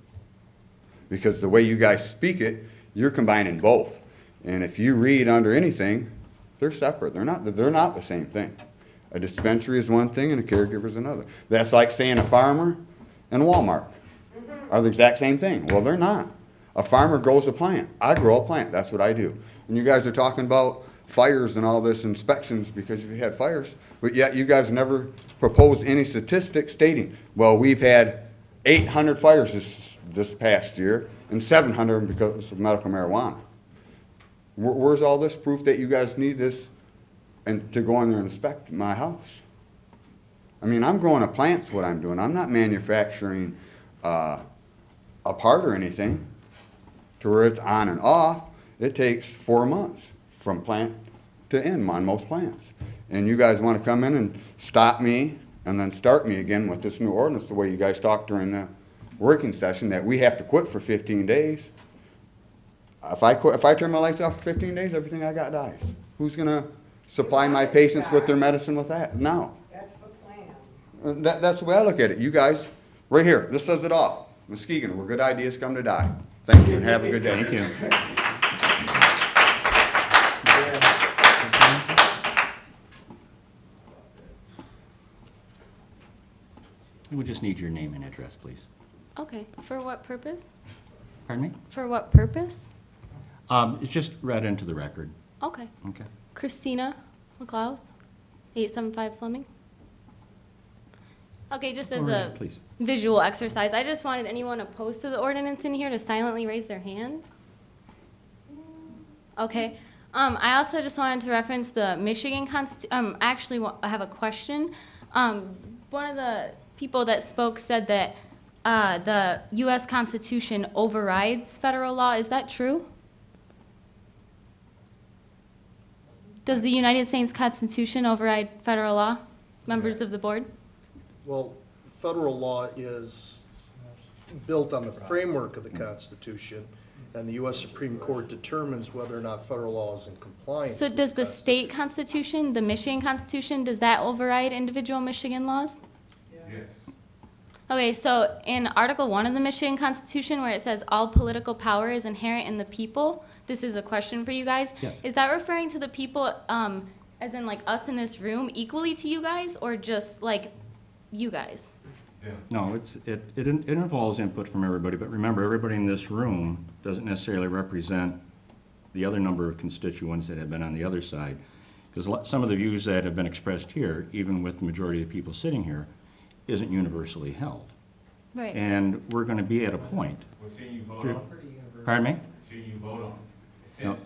Because the way you guys speak it, you're combining both. And if you read under anything, they're separate. They're not the same thing. A dispensary is one thing and a caregiver is another. That's like saying a farmer and Walmart are the exact same thing. Well, they're not. A farmer grows a plant. I grow a plant. That's what I do. And you guys are talking about fires and all this inspections because you had fires, but yet you guys never proposed any statistics stating, well, we've had 800 fires this past year and 700 because of medical marijuana. Where's all this proof that you guys need this and to go in there and inspect my house? I mean, I'm growing a plant's what I'm doing. I'm not manufacturing a part or anything to where it's on and off. It takes 4 months from plant to end on most plants. And you guys want to come in and stop me and then start me again with this new ordinance, the way you guys talked during the working session, that we have to quit for 15 days. If I turn my lights off for 15 days, everything I got dies. Who's going to supply my patients with their medicine with that? No. That's the plan. That's the way I look at it. You guys, right here, this says it all. Muskegon, where good ideas come to die. Thank you and have a good day. Thank you. We just need your name and address, please. Okay, for what purpose? Pardon me? For what purpose? It's just read into the record. Okay. Okay. Christina McLeod, 875 Fleming. Okay, just as a please. visual exercise, I just wanted anyone opposed to the ordinance in here to silently raise their hand. Okay. I also just wanted to reference the Michigan Constitution. Actually, I have a question. One of the people that spoke said that the U.S. Constitution overrides federal law. Is that true? Does the United States Constitution override federal law? Members of the board? Well, federal law is built on the framework of the Constitution, and the U.S. Supreme Court determines whether or not federal law is in compliance. So does the state constitution, the Michigan Constitution, does that override individual Michigan laws? Yes. Okay, so in Article 1 of the Michigan Constitution, where it says all political power is inherent in the people, this is a question for you guys. Yes. Is that referring to the people, as in like us in this room, equally to you guys, or just like you guys? Yeah. No, it involves input from everybody, but remember, everybody in this room doesn't necessarily represent the other number of constituents that have been on the other side. Because some of the views that have been expressed here, even with the majority of people sitting here, isn't universally held. Right. And we're going to be at a point. Pardon me? Should you vote on? No.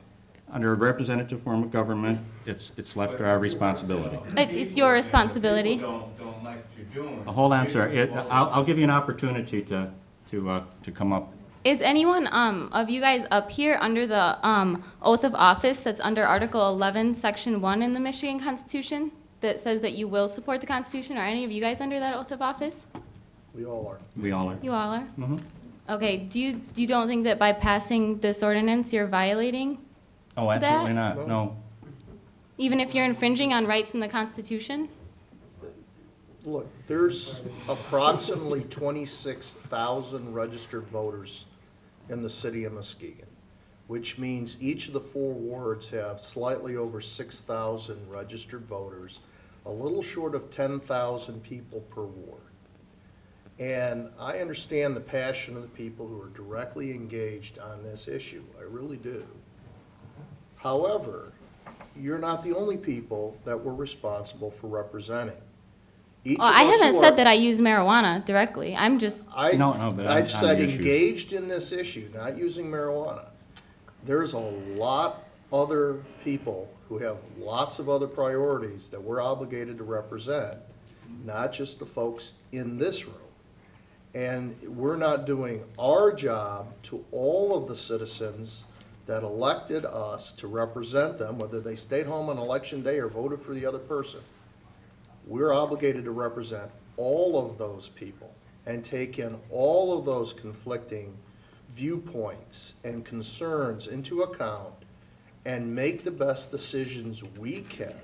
Under a representative form of government, it's left to our responsibility. It's your responsibility. Don't like what you're doing. Hold on, sir. I'll give you an opportunity to come up. Is anyone of you guys up here under the oath of office that's under Article 11, Section 1 in the Michigan Constitution that says that you will support the Constitution? Are any of you guys under that oath of office? We all are. We all are. You all are? Mm-hmm. Okay, do you don't think that by passing this ordinance you're violating Oh, absolutely that? not. No. Even if you're infringing on rights in the Constitution? Look, there's approximately 26,000 registered voters in the city of Muskegon, which means each of the 4 wards have slightly over 6,000 registered voters, a little short of 10,000 people per ward. And I understand the passion of the people who are directly engaged on this issue. I really do. However, you're not the only people that we're responsible for representing. Each Well, of I us haven't who said are- that I use marijuana directly. I'm just, but I on said the issues. engaged in this issue, not using marijuana. There's a lot other people who have lots of other priorities that we're obligated to represent, not just the folks in this room. And we're not doing our job to all of the citizens that elected us to represent them, whether they stayed home on election day or voted for the other person. We're obligated to represent all of those people and take in all of those conflicting viewpoints and concerns into account and make the best decisions we can.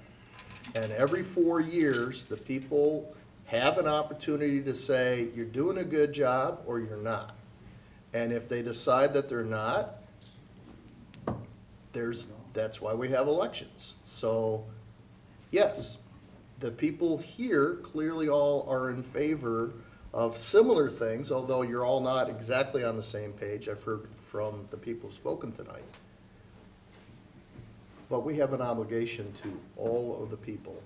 And every 4 years, the people have an opportunity to say, you're doing a good job or you're not. And if they decide that they're not, that's why we have elections. So, yes, the people here clearly all are in favor of similar things, although you're all not exactly on the same page. I've heard from the people who've spoken tonight. But we have an obligation to all of the people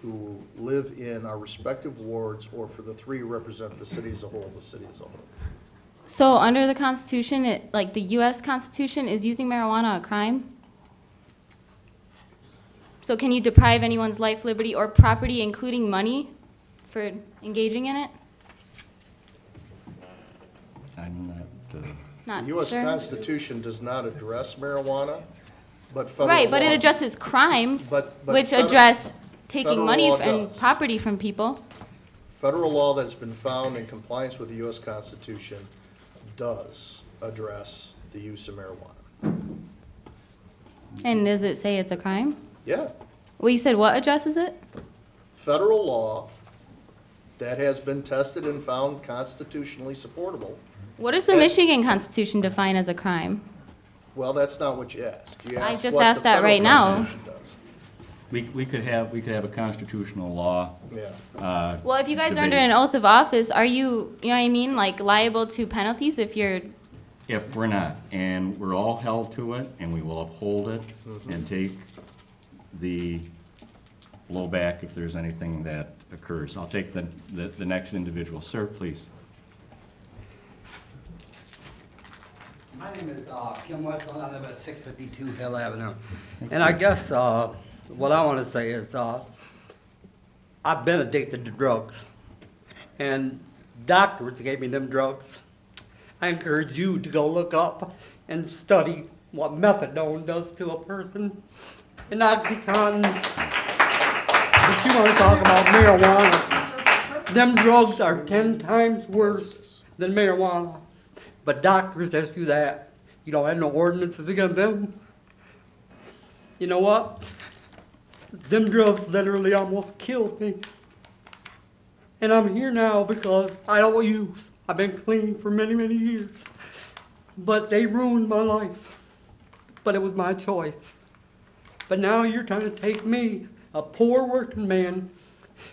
who live in our respective wards, or for the 3 who represent the city as a whole, the city as a whole. so under the Constitution, like the U.S. Constitution, is using marijuana a crime? So can you deprive anyone's life, liberty, or property, including money, for engaging in it? I'm not. Not The U.S. sure. Constitution does not address marijuana, but federal Right, but it law- addresses crimes, but which federal- address taking federal money law and does. property from people. Federal law that's been found in compliance with the U.S. Constitution does address the use of marijuana. And does it say it's a crime? Yeah, Well, you said what addresses it? federal law that has been tested and found constitutionally supportable. What does the Michigan Constitution define as a crime? Well, that's not what you asked. You I asked just what asked the that federal right now. Constitution does. We could have a constitutional law. Yeah. Well, if you guys are debate. under an oath of office, are you know what I mean, like liable to penalties if you're, If we're not, and we're all held to it, and we will uphold it and take the blowback if there's anything that occurs. I'll take the next individual. Sir, please. My name is Kim Westland. I live at 652 Hill Avenue. And I guess what I want to say is I've been addicted to drugs. And doctors gave me them drugs. I encourage you to go look up and study what methadone does to a person and OxyContins. But you want to talk about marijuana. Them drugs are 10 times worse than marijuana. But doctors ask you that. You don't have no ordinances against them. You know what? Them drugs literally almost killed me. And I'm here now because I don't use. I've been clean for many, many years. But they ruined my life. But it was my choice. But now you're trying to take me, a poor working man,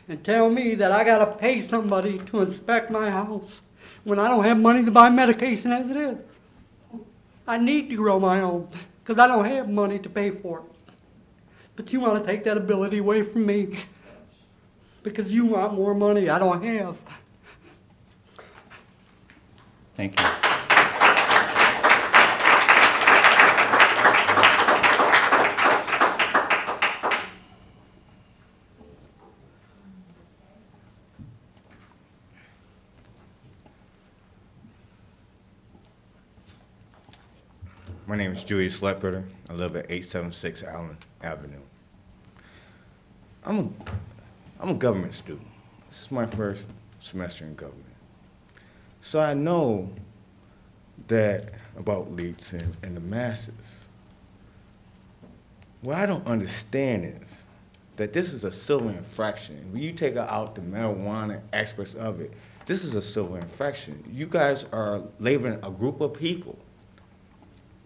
and tell me that I gotta pay somebody to inspect my house when I don't have money to buy medication as it is. I need to grow my own because I don't have money to pay for it. But you want to take that ability away from me because you want more money I don't have. Thank you. My name is Julius Lepperter. I live at 876 Allen Avenue. I'm a government student. This is my first semester in government. So I know that about leaks and the masses. What I don't understand is that this is a civil infraction. When you take out the marijuana aspects of it, this is a civil infraction. You guys are labeling a group of people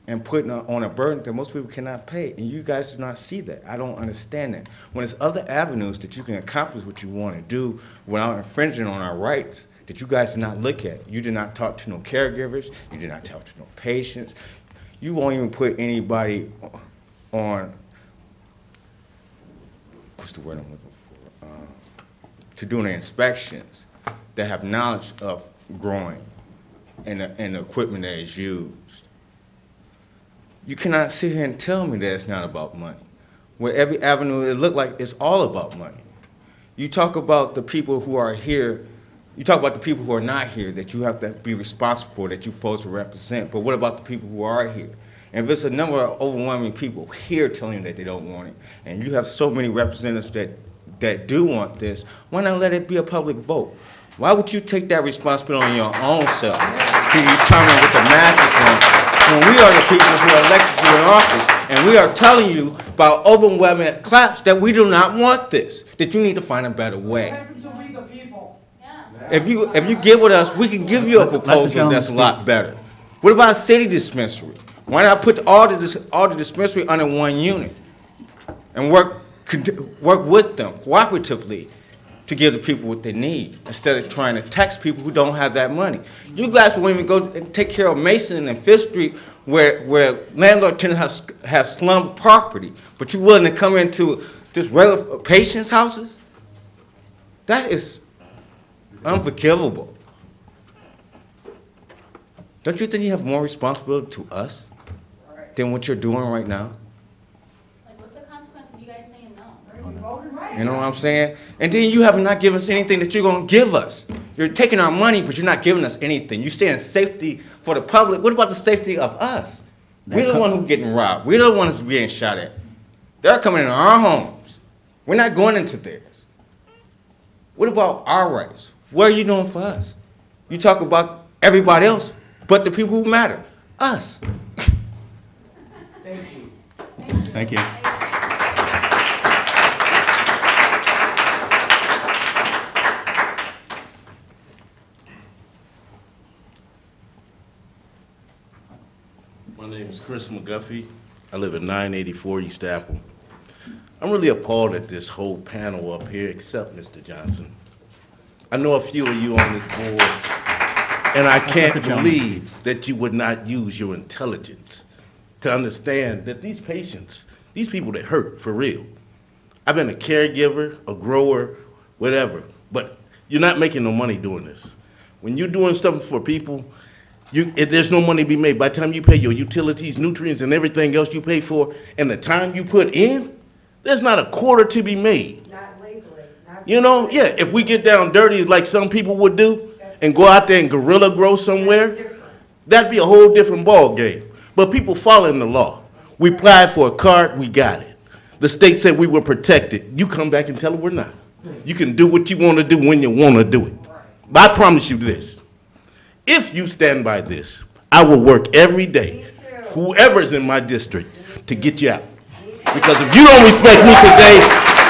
and putting on a burden that most people cannot pay, and you guys do not see that. I don't understand that. When there's other avenues that you can accomplish what you want to do without infringing on our rights, that you guys did not look at. You did not talk to no caregivers. You did not talk to no patients. You won't even put anybody on, what's the word I'm looking for, to do the inspections that have knowledge of growing and the equipment that is used. You cannot sit here and tell me that it's not about money. Where every avenue, it looked like it's all about money. You talk about the people who are here, you talk about the people who are not here, that you have to be responsible for, that you're supposed to represent, but what about the people who are here? And if it's a number of overwhelming people here telling you that they don't want it, and you have so many representatives that do want this, why not let it be a public vote? Why would you take that responsibility on your own self to determine what the masses want, when we are the people who are elected you in office, and we are telling you by overwhelming claps that we do not want this, that you need to find a better way. If you get with us, we can give you a proposal that's a lot better. What about a city dispensary? Why not put all the dispensary under one unit and work with them cooperatively to give the people what they need, instead of trying to tax people who don't have that money? You guys won't even go and take care of Mason and Fifth Street, where landlord tenants have slum property, but you're willing to come into just regular patients' houses? That is unforgivable. Don't you think you have more responsibility to us than what you're doing right now? Like, what's the consequence of you guys saying no? You know what I'm saying? And then you have not given us anything that you're going to give us. You're taking our money, but you're not giving us anything. You're saying safety for the public. What about the safety of us? We're the one who's getting robbed. We're the ones who's being shot at. They're coming into our homes. We're not going into theirs. What about our rights? What are you doing for us? You talk about everybody else, but the people who matter, us. Thank you. Thank you. My name is Chris McGuffey. I live at 984 East Apple. I'm really appalled at this whole panel up here, except Mr. Johnson. I know a few of you on this board, and I can't believe that you would not use your intelligence to understand that these patients, these people that hurt for real. I've been a caregiver, a grower, whatever, but you're not making no money doing this. When you're doing something for people, there's no money to be made. By the time you pay your utilities, nutrients, and everything else you pay for, and the time you put in, there's not a quarter to be made. Not legally. You know, yeah, if we get down dirty like some people would do and go out there and guerrilla grow somewhere, that'd be a whole different ball game. But people following the law. We applied for a card, we got it. The state said we were protected. You come back and tell them we're not. You can do what you want to do when you want to do it. But I promise you this. If you stand by this, I will work every day, whoever's in my district, to get you out. Because if you don't respect me today,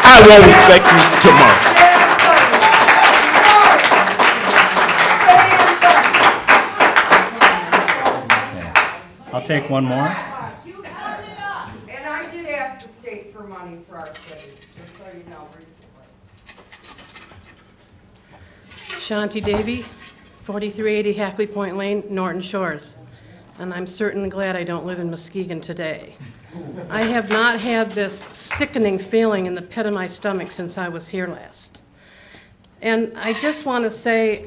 I won't respect you tomorrow. I'll take one more. And I did ask the state for money for our city, just so you know, recently. Shanti Davy, 4380 Hackley Point Lane, Norton Shores. And I'm certainly glad I don't live in Muskegon today. I have not had this sickening feeling in the pit of my stomach since I was here last. And I just want to say,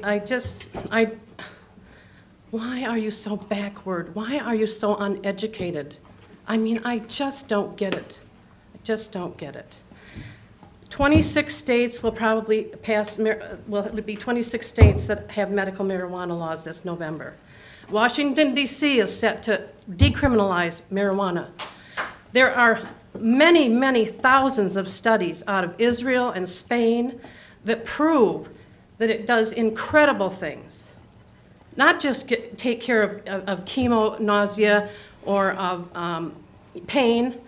why are you so backward? Why are you so uneducated? I mean, I just don't get it. I just don't get it. 26 states will probably pass, well, it would be 26 states that have medical marijuana laws this November. Washington, D.C. is set to decriminalize marijuana. There are many, many thousands of studies out of Israel and Spain that prove that it does incredible things. Not just take care of chemo, nausea, or of pain.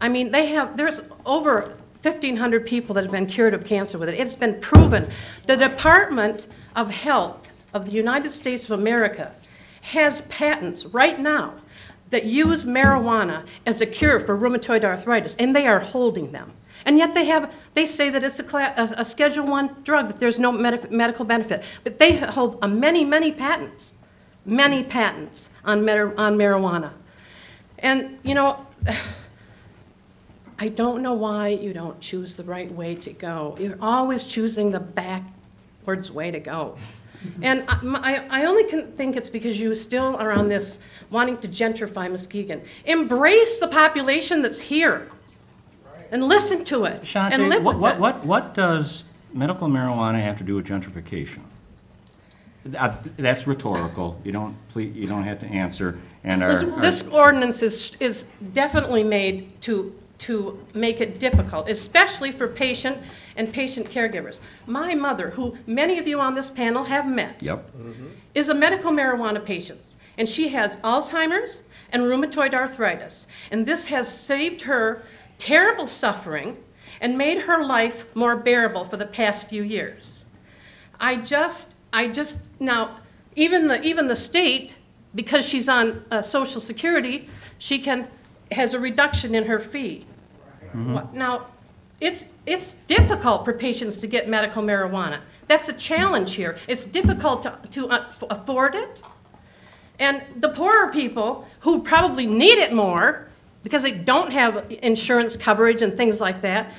I mean, there's over 1,500 people that have been cured of cancer with it. It's been proven. The Department of Health of the United States of America has patents right now that use marijuana as a cure for rheumatoid arthritis, and they are holding them. And yet they say that it's a Schedule I drug, that there's no medical benefit. But they hold many, many patents on marijuana. And, you know, I don't know why you don't choose the right way to go. You're always choosing the backwards way to go. And I only can think it's because you still are on this wanting to gentrify Muskegon. Embrace the population that's here and listen to it and live with it. What does medical marijuana have to do with gentrification? That's rhetorical. You don't have to answer. And this ordinance is definitely made to make it difficult, especially for patient and patient caregivers. My mother, who many of you on this panel have met, is a medical marijuana patient, and she has Alzheimer's and rheumatoid arthritis. And this has saved her terrible suffering and made her life more bearable for the past few years. Now, even the state, because she's on Social Security, has a reduction in her fee. Now, it's difficult for patients to get medical marijuana. That's a challenge here. It's difficult to afford it. And the poorer people who probably need it more because they don't have insurance coverage and things like that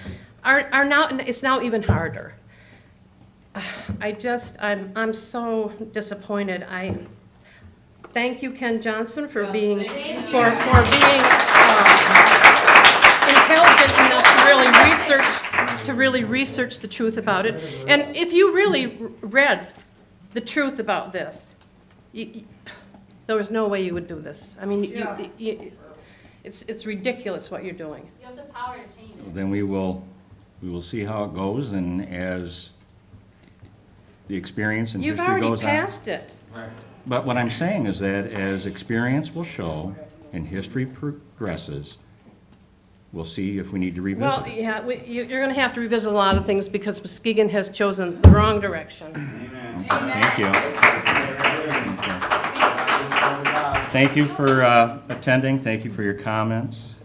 are now, it's now even harder. I'm so disappointed. I thank you, Ken Johnson, for being intelligent enough to really research the truth about it. And if you really read the truth about this, there was no way you would do this. I mean, it's ridiculous what you're doing. You have the power to change it. Then we will see how it goes, and as the experience and history goes on. You've already passed it. But what I'm saying is that as experience will show and history progresses, we'll see if we need to revisit Well, it. yeah, you're going to have to revisit a lot of things because Muskegon has chosen the wrong direction. Amen. Thank you. Thank you for attending. Thank you for your comments.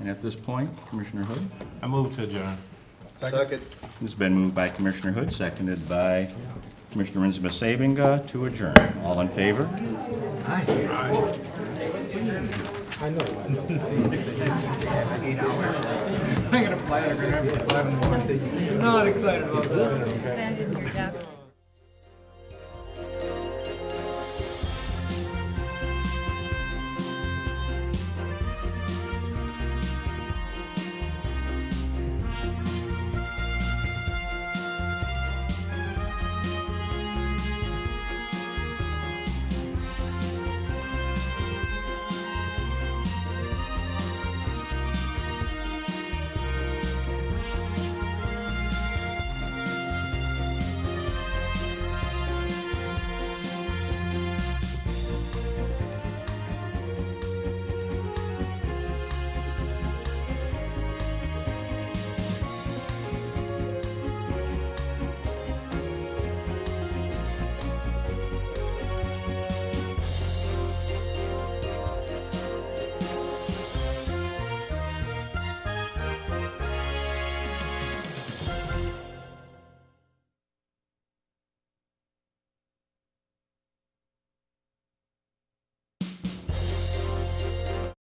And at this point, Commissioner Hood? I move to adjourn. Second. It's been moved by Commissioner Hood, seconded by Commissioner Muskegon to adjourn. All in favor? Aye. I know. 8 hours. I'm going to fly every night for 11 more. I'm not excited about that.